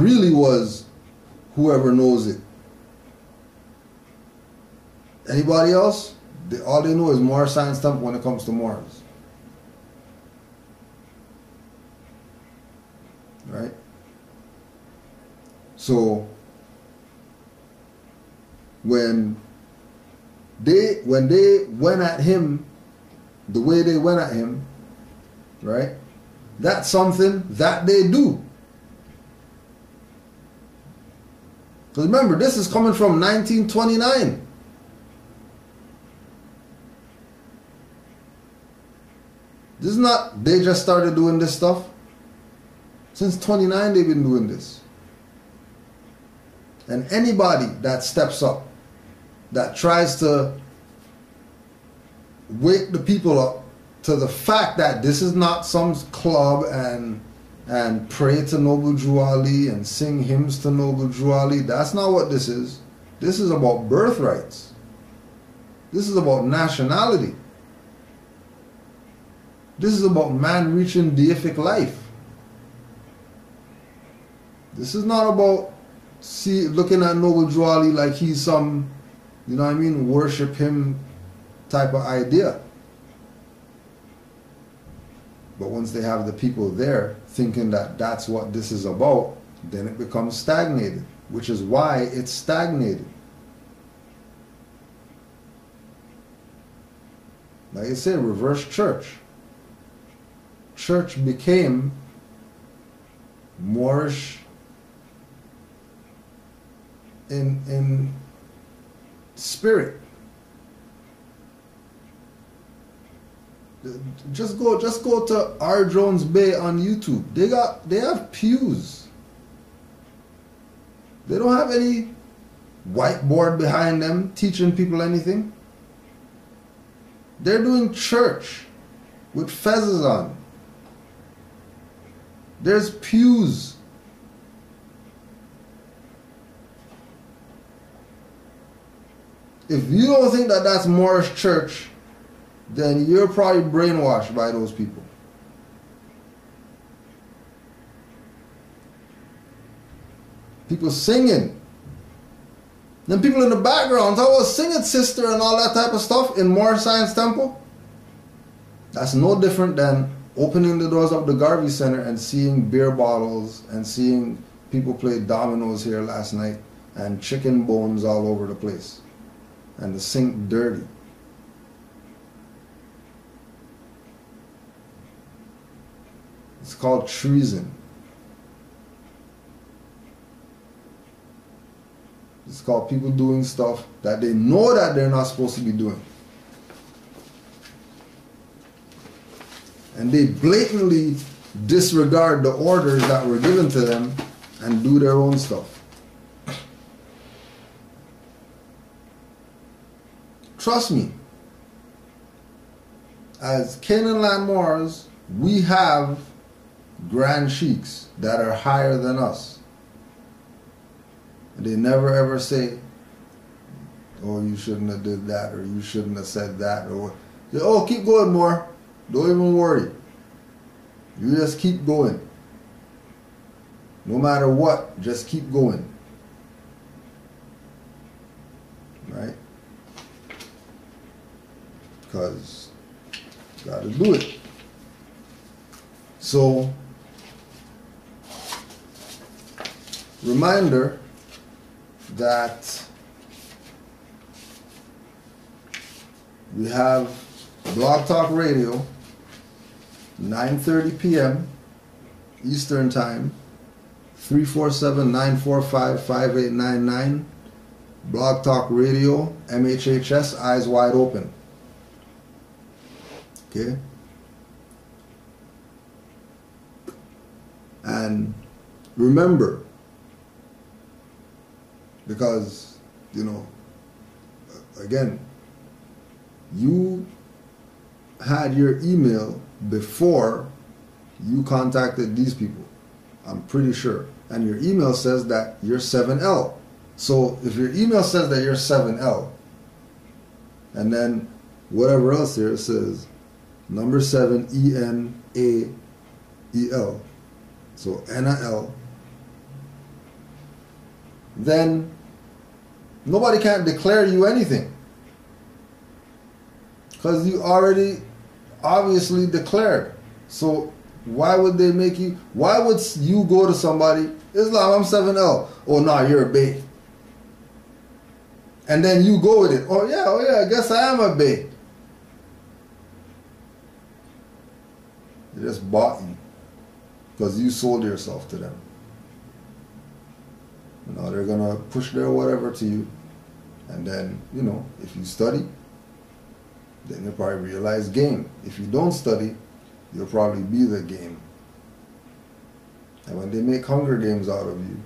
really was whoever knows it. Anybody else? All they know is Moorish Science Temple when it comes to Moors. Right? So when they went at him the way they went at him, right? That's something that they do. Because remember, this is coming from 1929. This is not, they just started doing this stuff. Since 29 they've been doing this. And anybody that steps up, that tries to wake the people up to the fact that this is not some club and pray to Noble Drew Ali and sing hymns to Noble Drew Ali. That's not what this is. This is about birthrights. This is about nationality. This is about man reaching deific life. This is not about looking at Noble Drew Ali like he's some, worship him type of idea. But once they have the people there thinking that that's what this is about, then it becomes stagnated, which is why it's stagnated. Like I said, reverse church. Church became Moorish in spirit. Just go to R. Jones Bay on YouTube. They have pews. They don't have any whiteboard behind them teaching people anything. They're doing church with fezzes on. There's pews. If you don't think that that's Moorish church, then you're probably brainwashed by those people. People singing. Then people in the background talk about singing sister and all that type of stuff in Moorish Science Temple. That's no different than opening the doors of the Garvey Center and seeing beer bottles and seeing people play dominoes here last night and chicken bones all over the place and the sink dirty. It's called treason. It's called people doing stuff that they know that they're not supposed to be doing. And they blatantly disregard the orders that were given to them and do their own stuff. Trust me, as Canaanland Moors, we have grand sheiks that are higher than us. They never ever say, oh, you shouldn't have did that, or you shouldn't have said that, or, oh, keep going, Moor. Don't even worry. You just keep going. No matter what, just keep going. Right? Because you got to do it. So, reminder that we have Blog Talk Radio, 9:30 p.m. Eastern Time, 347-945-5899. Blog Talk Radio, MHHS, Eyes Wide Open. Okay? And remember, because, you know, again, you had your email before you contacted these people. I'm pretty sure. And your email says that you're 7L. So if your email says that you're 7L, and then whatever else here says number 7 ENAEL, so NIL, then nobody can declare you anything, because you already obviously declared. So why would they make you, why would you go to somebody, Islam, I'm 7L, oh no, you're a bait, and then you go with it, oh yeah, I guess I am a bait. They just bought you because you sold yourself to them. You know, they're gonna push their whatever to you, and then, you know, if you study, then you'll probably realize game. If you don't study, you'll probably be the game. And when they make Hunger Games out of you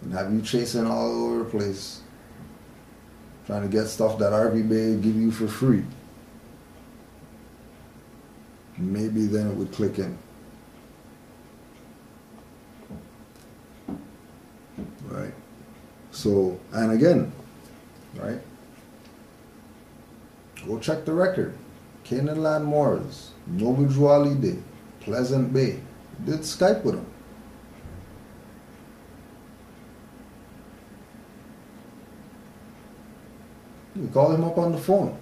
and have you chasing all over the place, trying to get stuff that RV Bay give you for free, maybe then it would click in. Right? So, and again, right? Go check the record. Canaanland Moors, Noble Juali Day, Pleasant Bay. Did Skype with him. We called him up on the phone.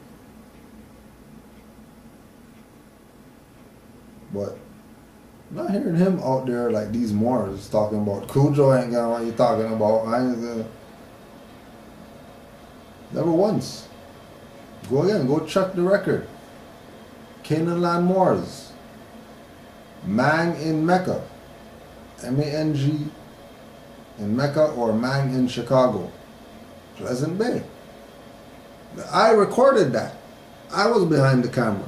But I'm not hearing him out there like these Moors talking about Cujo ain't got what you talking about. Never once. Go again, go check the record. Canaanland Moors. Mang in Mecca. M-A-N-G in Mecca, or Mang in Chicago. Pleasant Bay. I recorded that. I was behind the camera.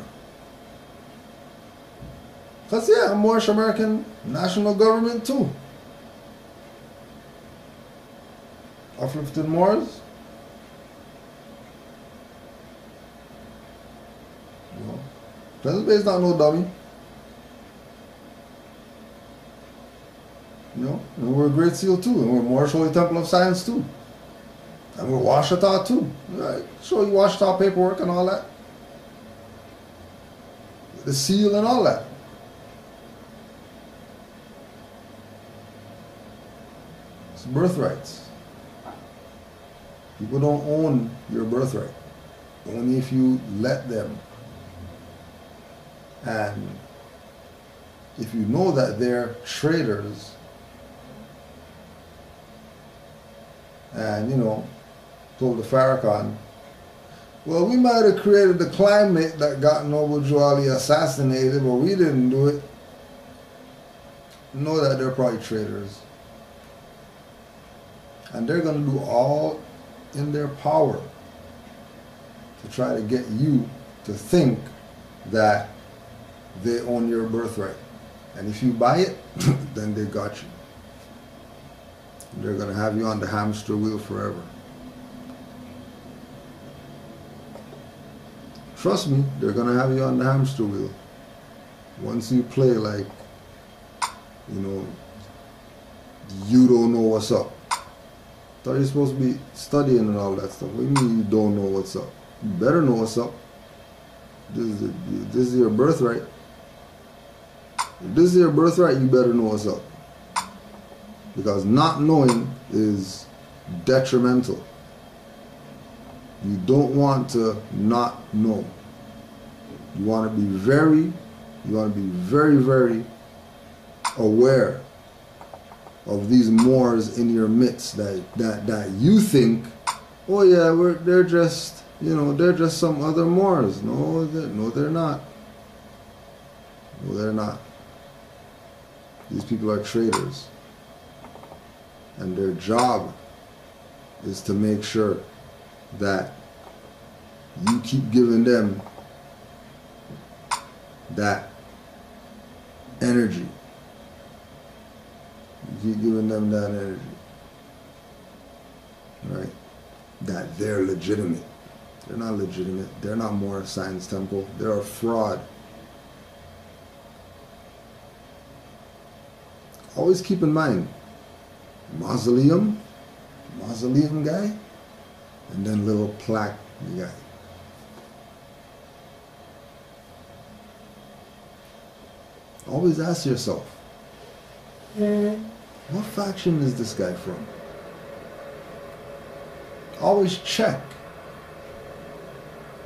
Because, yeah, I'm Moorish American national government too. Uplifted Moors. You know, Pleasant Bay is not no dummy. You know, and we're Great Seal too, and we're Moorish Holy Temple of Science too. And we're Washita too. Right? Show you Washita paperwork and all that. The seal and all that. It's birthrights. People don't own your birthright. Only if you let them. And if you know that they're traitors, and, you know, told the Farrakhan, well, we might have created the climate that got Noble Juali assassinated, but we didn't do it. Know that they're probably traitors. And they're going to do all in their power to try to get you to think that they own your birthright. And if you buy it, then they got you. they're going to have you on the hamster wheel forever. Trust me, they're going to have you on the hamster wheel. Once you play like, you know, you don't know what's up. Thought you're supposed to be studying and all that stuff. What do you mean you don't know what's up? You better know what's up. This is your birthright. If this is your birthright, you better know what's up. Because not knowing is detrimental. You don't want to not know. You want to be very, very aware of these Moors in your midst that you think, oh yeah, they're just, you know, they're just some other Moors. No, they're not. No, they're not. These people are traitors. And their job is to make sure that you keep giving them that energy. You keep giving them that energy. Right? That they're legitimate. They're not legitimate. They're not more Science Temple. They're a fraud. Always keep in mind, mausoleum guy, and then little plaque guy. Always ask yourself, what faction is this guy from? Always check.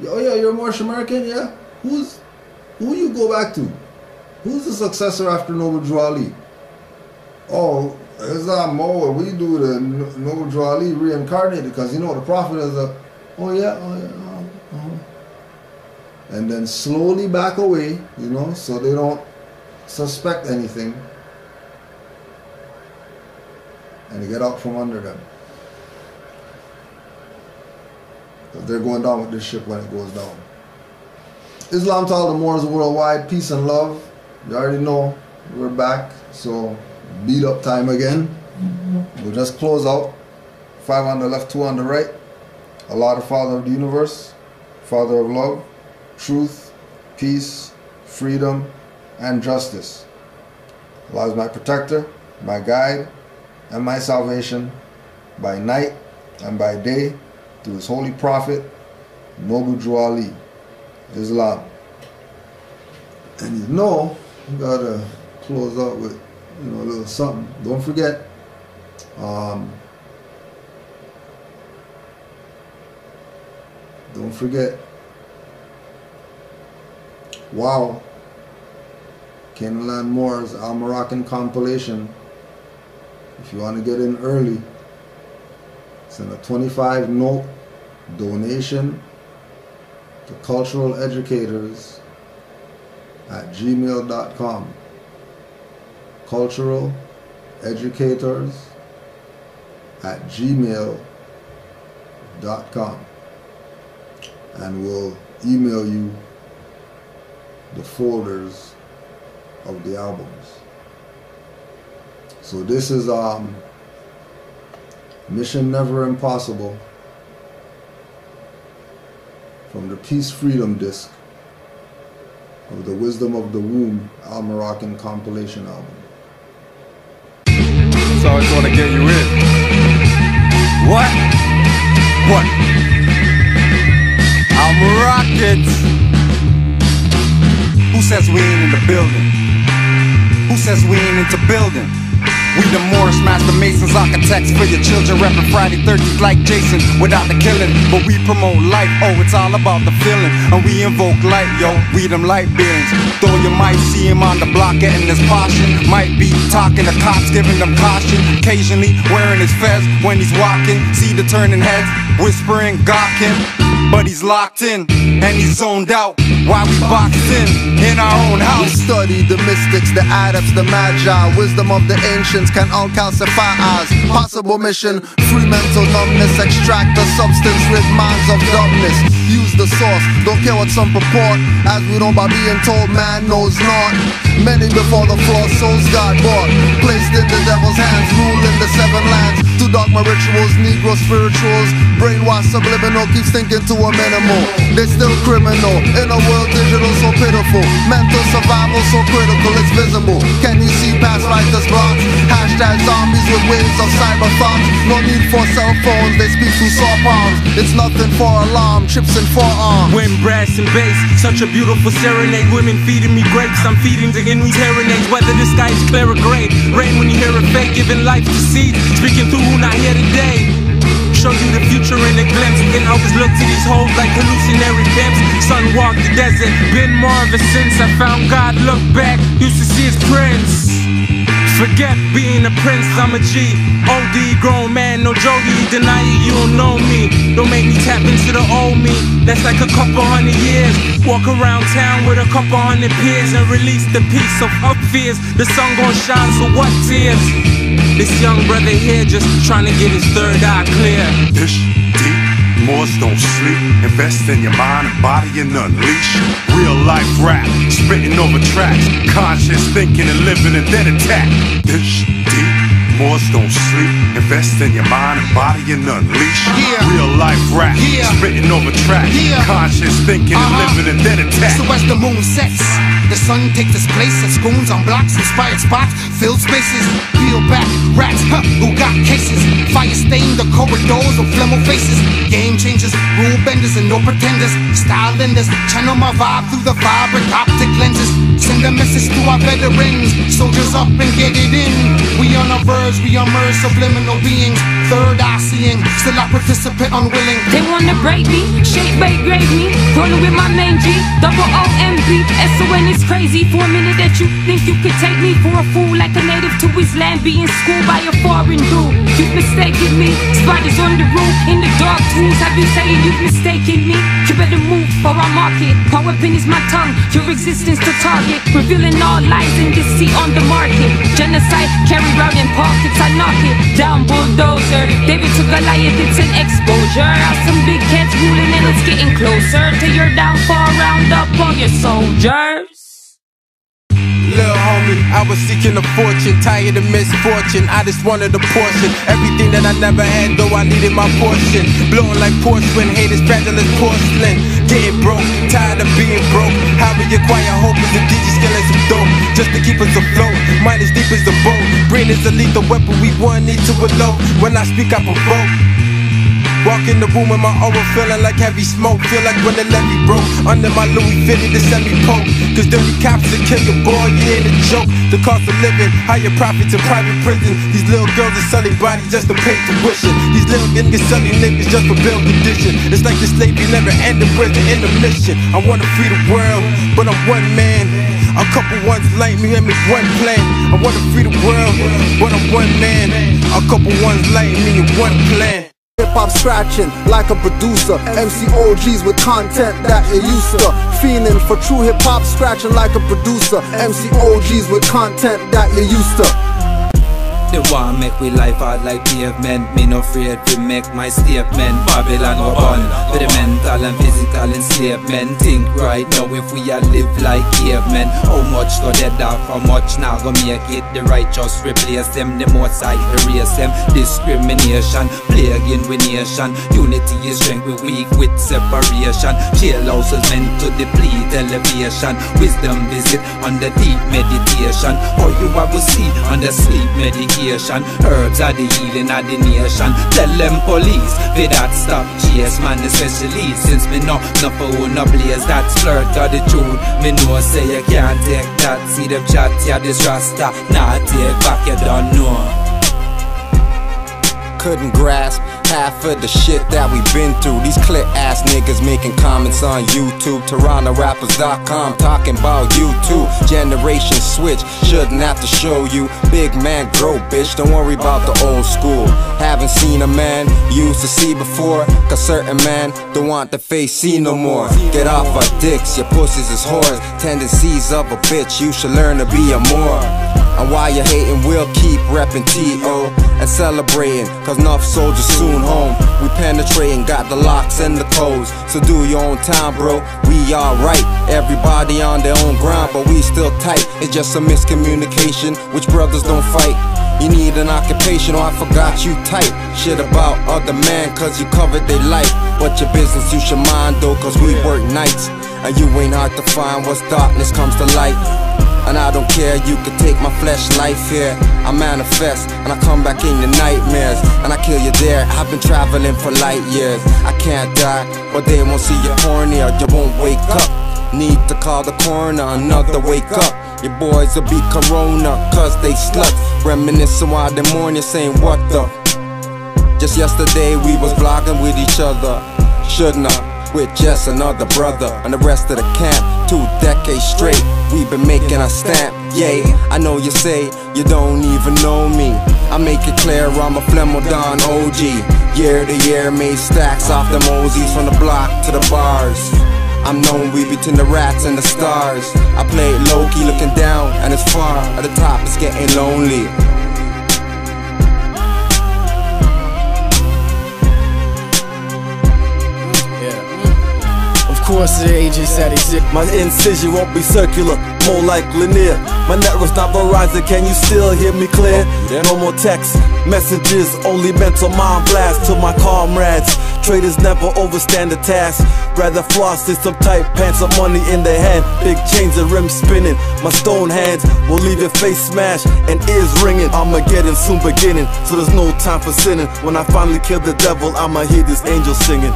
Oh yeah, you're Moorish American, yeah? Who you go back to? Who's the successor after Noble Drew Ali? Oh, it's not Mo. We do the Noble Drew Ali reincarnated because you know the Prophet is a. Oh yeah. And then slowly back away, you know, so they don't suspect anything, and they get out from under them. Because they're going down with this ship when it goes down. Islam to all the Moors worldwide, peace and love. You already know we're back, so beat up time again. We'll just close out. 5 on the left, 2 on the right. Allah, the Father of the universe, Father of love, truth, peace, freedom, and justice. Allah is my protector, my guide, and my salvation by night and by day through His holy prophet, Noble Drew Ali, Islam. And you know, you gotta close out with, you know, a little something. Don't forget, wow, Canaanland Moors Al Moroccan compilation. If you want to get in early, send a 25 note donation to culturaleducators@gmail.com. culturaleducators@gmail.com, and we'll email you the folders of the albums. So this is Mission Never Impossible from the Peace Freedom disc of the Wisdom of the Womb Al Moroccan compilation album. It's always want to get you in. What? Al Moroccans. Who says we ain't in the building? Who says we ain't into building? We the Moorish master masons, architects for your children, reppin' Friday 13th like Jason, without the killing. But we promote life, oh it's all about the feeling. And we invoke light, yo, we them light beings. Though you might see him on the block getting his portion, might be talking to cops, giving them caution. Occasionally wearing his fez when he's walking, see the turning heads, whispering gawking. But he's locked in, and he's zoned out. Why we boxing in our own house? We study the mystics, the adepts, the magi. Wisdom of the ancients can all calcify eyes. Possible mission, free mental numbness. Extract the substance, rid minds of dumbness. Use the source, don't care what some purport. As we know by being told man knows not. Many before the floor, souls got bought. Placed in the devil's hands, ruling the seven lands. To dogma rituals, negro spirituals. Brainwash subliminal, keeps thinking to a minimal. They still criminal, in a world digital so pitiful. Mental survival so critical, it's visible. Can you see past writers' blocks? Hashtag zombies with waves of cyber thoughts. No need for cell phones, they speak through saw palms. It's nothing for alarm, chips and forearms. Wind, brass and bass, such a beautiful serenade. Women feeding me grapes, I'm feeding the Henry's serenades. Whether the sky is clear or gray, rain when you hear a fake, giving life to seeds, speaking through who not here today. Show you the future in a glimpse. Can always look to these hoes like hallucinatory pimps. Sun walked the desert, been more of a since I found God. Look back, used to see his prince. Forget being a prince, I'm a G. OD, grown man, no Jody. Deny it, you don't know me. Don't make me tap into the old me. That's like a couple hundred years. Walk around town with a couple hundred peers and release the peace of up fears. The sun gon' shine, so what tears? This young brother here just trying to get his third eye clear. Ish, deep, Moors don't sleep. Invest in your mind and body and unleash. Real life rap, spitting over tracks. Conscious thinking and living and then attack. Ish, deep, Moors don't sleep. Invest in your mind and body and unleash. Real life rap, spitting over tracks. Conscious thinking and living and then attack. So as the moon sets, the sun takes its place at schools on blocks, inspired spots, filled spaces. Peel back, rats, who got cases. Fire stain the corridors of flemo faces. Game changers, rule benders and no pretenders. Style lenders, channel my vibe through the vibrant optic lenses. Send a message to our veterans. Soldiers up and get it in. We on our verge, we emerge subliminal beings. Third eye seeing, still I participate unwilling. They wanna break me, shape, bait, grade me. Rolling with my main G, double O-M-B. S-O-N is crazy. For a minute that you think you could take me for a fool, like a native to his land, being schooled by a foreign dude. You've mistaken me, spiders on the roof, in the dark tools. I've been saying you've mistaken me. You better move or I'll mark it. Power pin is my tongue, your existence to target. Revealing all lies and deceit on the market. Genocide carried out in pockets, I knock it down, bulldozer. David to Goliath, it's an exposure. Out some big cats ruling and it's getting closer to your downfall. Round up all your soldiers. Little homie, I was seeking a fortune, tired of misfortune, I just wanted a portion. Everything that I never had, though I needed my portion. Blowing like porcelain, haters fragile as porcelain. Getting broke, tired of being broke. How we acquire hope is a DJ skilling some dope, just to keep us afloat. Mind as deep as the boat, brain is a lethal weapon, we one need to elope. When I speak I provoke. Walk in the room with my aura feeling like heavy smoke. Feel like when the levee broke under my Louis Fitty to send me poke. Cause dirty cops will kill your boy, you ain't a joke. The cost of living, higher profits in private prison. These little girls are selling bodies just to pay tuition. These little niggas selling niggas just for bail condition. It's like the slavery never ended, where's the intermission? I wanna free the world, but I'm one man. A couple ones like me and make one plan. I wanna free the world, but I'm one man. A couple ones like me and one plan. Hip-hop scratching like a producer. MC OGs with content that you used to. Fiending for true hip-hop, scratching like a producer. MC OGs with content that you used to. They want make we life hard like pavement. Me no afraid to make my statement. Babylon go on with the mental and physical enslavement. Think right now if we all live like cavemen. How much go dead off, how much now go make it. The righteous replace them, the most I erase them. Discrimination, plaguing with nation. Unity is strength, we weak with separation. Jail houses meant to deplete elevation. Wisdom visit under deep meditation. Or you I will see under sleep medication. Herbs are the healing of the nation. Tell them police, for that stop chase man, especially since me know no for no blaze. That's flirt of the truth. Me know say you can't take that. See them chat, yeah, this rasta. Nah, take back, you don't know. Couldn't grasp half of the shit that we been through. These clip ass niggas making comments on YouTube. TorontoRappers.com talking about you too. Generation switch, shouldn't have to show you. Big man grow, bitch, don't worry about the old school. Haven't seen a man you used to see before, cause certain man don't want the face see no more. Get off our dicks, your pussies is whores. Tendencies of a bitch, you should learn to be a more. And while you're hating, we'll keep reppin' T.O. and celebrating, cause enough soldiers soon home. We penetrating, got the locks and the codes. So do your own time, bro, we alright. Everybody on their own ground, but we still tight. It's just a miscommunication, which brothers don't fight. You need an occupation, or I forgot you tight. Shit about other man, cause you covered their life. But your business you should mind though, cause we work nights. And you ain't hard to find once darkness comes to light. And I don't care, you could take my flesh life here. I manifest, and I come back in your nightmares. And I kill you there, I've been traveling for light years. I can't die, but they won't see you horny or you won't wake up. Need to call the coroner, another wake up. Your boys will be corona, cause they sluts. Reminiscing while they mourning, saying what the. Just yesterday we was vlogging with each other. Shouldn't I? With just another brother and the rest of the camp. 2 decades straight, we've been making a stamp. Yay, I know you say you don't even know me. I make it clear I'm a Flemodon OG. Year to year made stacks off the Mosies, from the block to the bars. I'm known we between the rats and the stars. I play it low-key looking down, and it's far at the top, it's getting lonely. Of course the agent said he's sick. My incision won't be circular, more like linear. My network's not Verizon, can you still hear me clear? No more text messages, only mental mind blast to my comrades. Traitors never overstand the task. Rather floss in some tight pants, some money in their hand. Big chains and rims spinning. My stone hands will leave your face smashed and ears ringing. Armageddon soon beginning, so there's no time for sinning. When I finally kill the devil, I'ma hear this angel singing.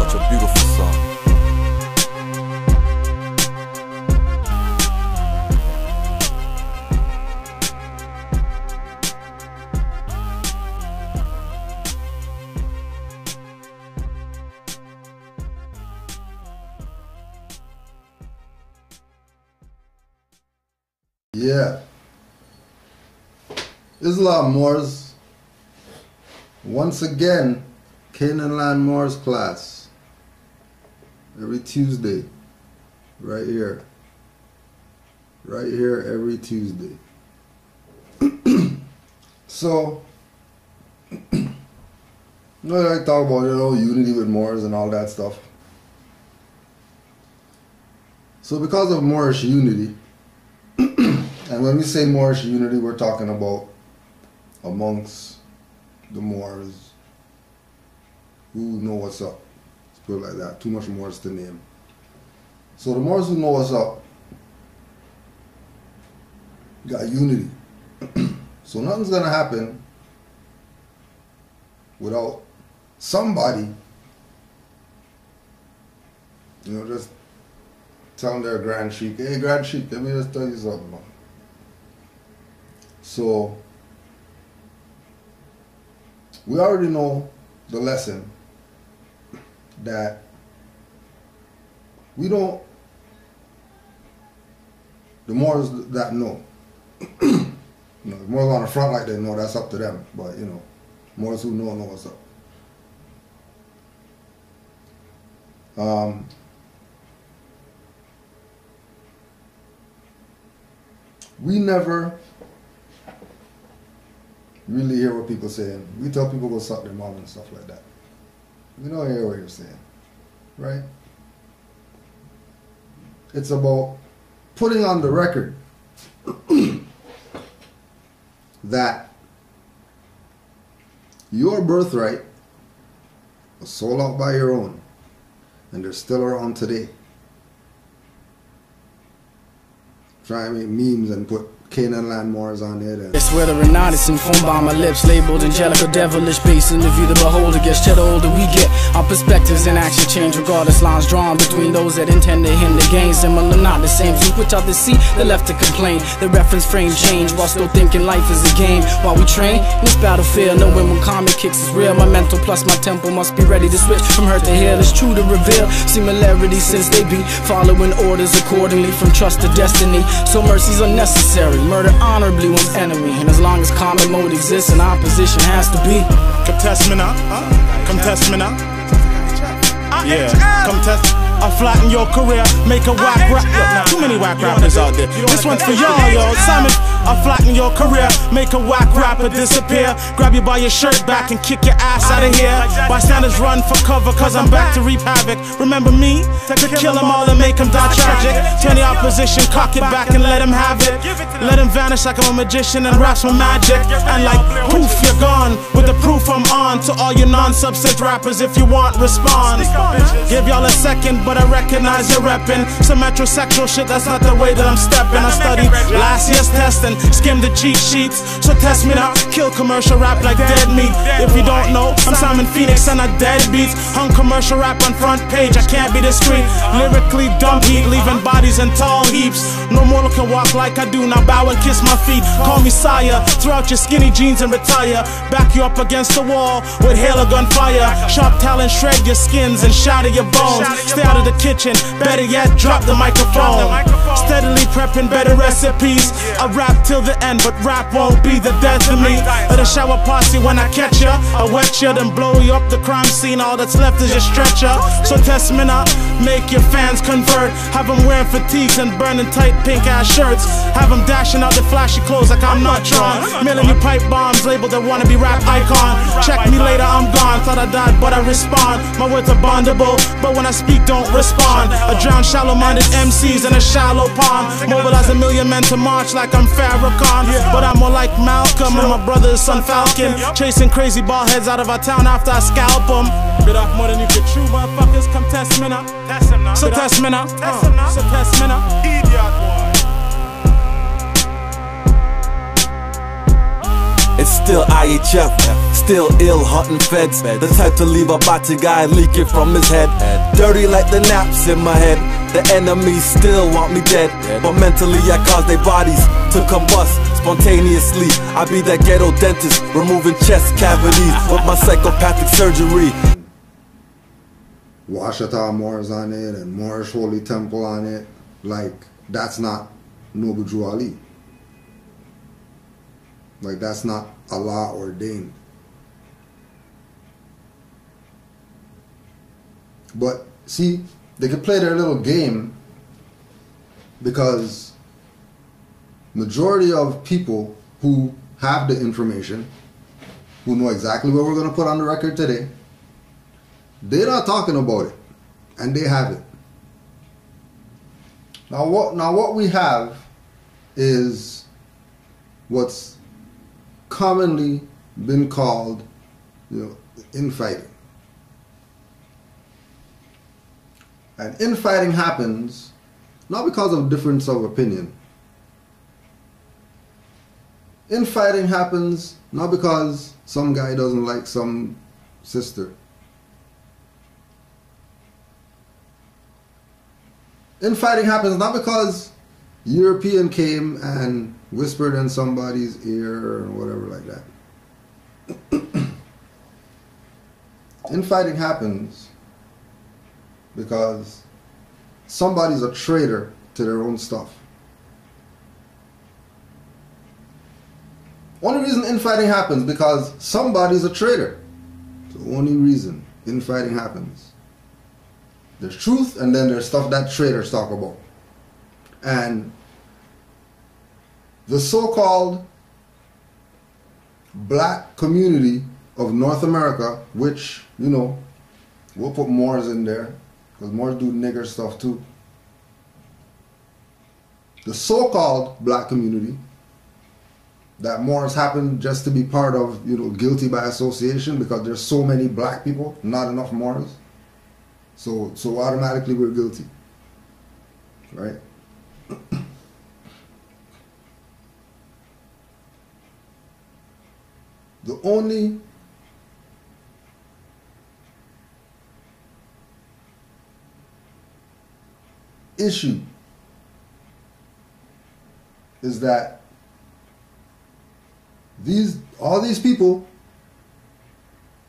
Such a beautiful song. Yeah. Islam Moors. Once again, Canaanland Moors class. Every Tuesday. Right here. Right here every Tuesday. So, I talk about, unity with Moors and all that stuff. So because of Moorish unity, and when we say Moorish unity, we're talking about amongst the Moors who know what's up. Let's put it like that. Too much Moors to name. So the Moors who know what's up got unity. So nothing's going to happen without somebody, just telling their Grand Sheik, hey Grand Sheik, let me just tell you something, man. So, we already know the lesson that we don't, the Moors that know, the Moors on the front like they know, that's up to them, but Moors who know what's up. We never really hear what people saying. We tell people go suck their mom and stuff like that. We don't hear what you're saying, right? It's about putting on the record that your birthright was sold out by your own, and they're still around today. Try and make memes and put Canaanland Moors on it. It's whether or not it's informed by my lips, labeled angelic or devilish, based in the view the beholder gets. The older we get, our perspectives and action change regardless. Lines drawn between those that intend to hinder gain, similar not the same. So which other see, the left to complain. The reference frame change while still thinking life is a game. While we train in this battlefield, knowing when comic kicks is real. My mental plus my temple must be ready to switch from hurt to heal. It's true to reveal similarities since they be following orders accordingly from trust to destiny. So mercy's unnecessary. Murder honorably one's enemy, and as long as common mode exists, an opposition has to be. Come test me now. Come test me now. Yeah, come test. I'll flatten your career, make a whack rap. Too many whack rappers out there. This one's for y'all, yo. Simon, I'll flatten your career, make a whack rapper disappear. Grab you by your shirt back and kick your ass out of here. Bystanders run for cover, cause I'm back to reap havoc. Remember me? To kill them all and make them die tragic. Turn the opposition, cock it back and let them have it. Let them vanish like I'm a magician and raps with magic. And like poof, you're gone. With the proof I'm on. To all you non-subset rappers, if you want, respond. Give y'all a second, but I recognize you're reppin' some metrosexual shit, that's not the way that I'm steppin'. I studied last year's testing, skimmed the cheat sheets. So test me now, kill commercial rap like dead meat. If you don't know, I'm Simon Phoenix and I dead beats. Hung commercial rap on front page, I can't be discreet. Lyrically dumb heat, leaving bodies in tall heaps. No mortal can walk like I do, now bow and kiss my feet. Call me sire, throw out your skinny jeans and retire. Back you up against the wall with hail or gunfire. Sharp talent, shred your skins and shatter your bones. Stay out of the kitchen, better yet, drop the microphone. Steadily prepping better recipes. I rap till the end, but rap won't be the death of me. Let a shower posse when I catch ya. I wet ya, then blow you up the crime scene. All that's left is your stretcher. So test me now, make your fans convert. Have them wearing fatigues and burning tight pink ass shirts. Have them dashing out the flashy clothes like I'm not Tron. Mailing you pipe bombs labeled a wannabe rap icon. Check me later, I'm gone. Thought I died, but I respond. My words are bondable, but when I speak, don't respond. I drown shallow-minded MCs in a shallow pond. Mobilize a million men to march like I'm Farrakhan. But I'm more like Malcolm and my brother is Son Falcon. Chasing crazy ball heads out of our town after I scalp them. Bit off more than you could chew, motherfuckers. Come test me now. So test me now. So test me now. Idiot boy. It's still IHF, still ill hunting feds. The type to leave a body guy leaking from his head. Dirty like the naps in my head. The enemies still want me dead, but mentally I cause their bodies to combust spontaneously. I be that ghetto dentist, removing chest cavities with my psychopathic surgery. Washata Moors on it and Moorish Holy Temple on it. Like, that's not Noble Drew Ali. Like, that's not Allah ordained. But see, they can play their little game because majority of people who have the information, who know exactly what we're going to put on the record today, they're not talking about it, and they have it. Now what we have is what's commonly been called, infighting. And infighting happens not because of difference of opinion. Infighting happens not because some guy doesn't like some sister. Infighting happens not because European came and whispered in somebody's ear or whatever like that. Infighting happens because somebody's a traitor to their own stuff. Only reason infighting happens because somebody's a traitor. It's the only reason infighting happens. There's truth, and then there's stuff that traitors talk about. And the so-called black community of North America, which, we'll put Moors in there, because Moors do nigger stuff too. The so-called black community that Moors happen just to be part of, guilty by association, because there's so many black people, not enough Moors. So automatically we're guilty, right? The only issue is that all these people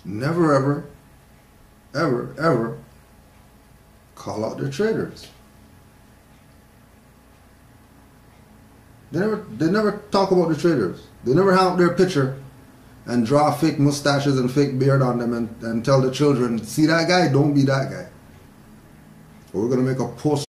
never ever call out their traitors. They never talk about the traitors. They never have their picture and draw fake mustaches and fake beard on them and tell the children, see that guy, don't be that guy. Or we're gonna make a post.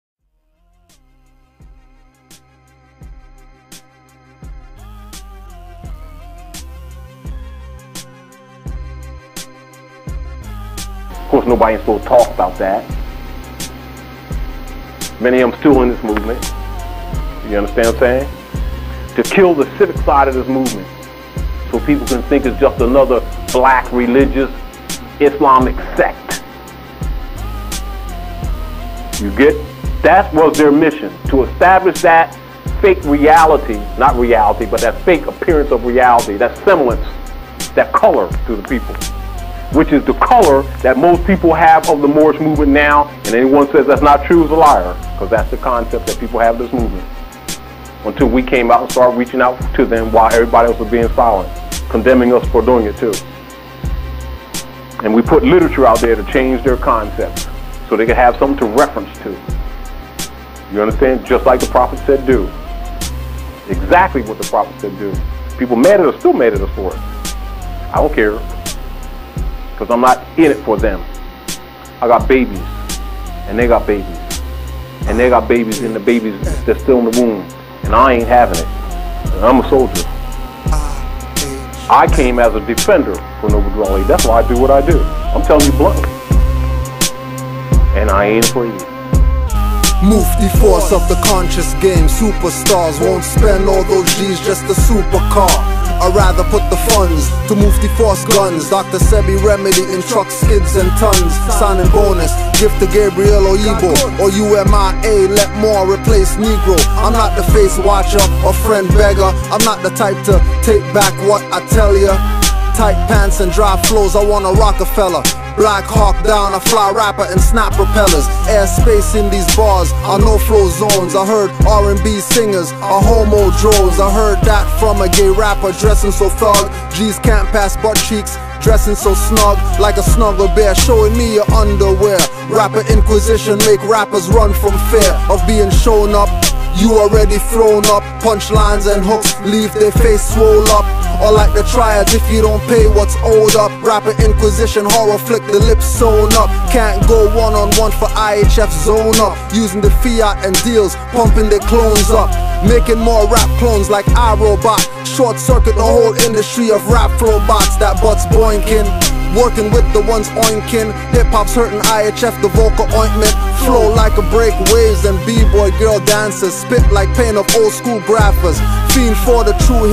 Of course, nobody's supposed to talk about that. Many of them still in this movement. You understand what I'm saying? To kill the civic side of this movement, so people can think it's just another black religious Islamic sect. You get? That was their mission, to establish that fake reality, not reality, but that fake appearance of reality, that semblance, that color to the people, which is the color that most people have of the Moorish movement now, and anyone says that's not true is a liar, because that's the concept that people have of this movement. Until we came out and started reaching out to them while everybody else was being silent, condemning us for doing it too. And we put literature out there to change their concepts so they could have something to reference to. You understand? Just like the prophet said do. Exactly what the prophet said do. People mad at us, still mad at us for it. I don't care, because I'm not in it for them. I got babies, and they got babies. And they got babies, and the babies, they're still in the womb. And I ain't having it. And I'm a soldier. I came as a defender for Noble Dwelling. That's why I do what I do. I'm telling you bluntly. And I ain't afraid. Move the force of the conscious game. Superstars won't spend all those G's just a supercar. I'd rather put the funds to move the force guns. Dr. Sebi Remedy in truck skids and tons. Signing bonus, gift to Gabriel or Igbo or UMIA, let more replace Negro. I'm not the face watcher or friend beggar. I'm not the type to take back what I tell ya. Tight pants and dry flows, I want a Rockefeller. Black Hawk down, a fly rapper and snap propellers. Airspace in these bars are no flow zones. I heard R&B singers are homo drones. I heard that from a gay rapper dressing so thug. G's can't pass butt cheeks, dressing so snug like a snuggle bear, showing me your underwear. Rapper Inquisition make rappers run from fear of being shown up. You already thrown up, punchlines and hooks leave their face swole up. Or like the triads, if you don't pay what's owed up. Rapper Inquisition, horror flick, the lips sewn up. Can't go one-on-one for IHF zone up. Using the fiat and deals, pumping their clones up. Making more rap clones like iRobot. Short circuit the whole industry of rap flow bots that butts boinking. Working with the ones oinking. Hip-hop's hurting IHF, the vocal ointment. Flow like a break waves and b-boy girl dancers. Spit like pain of old school graphers. Fiend for the true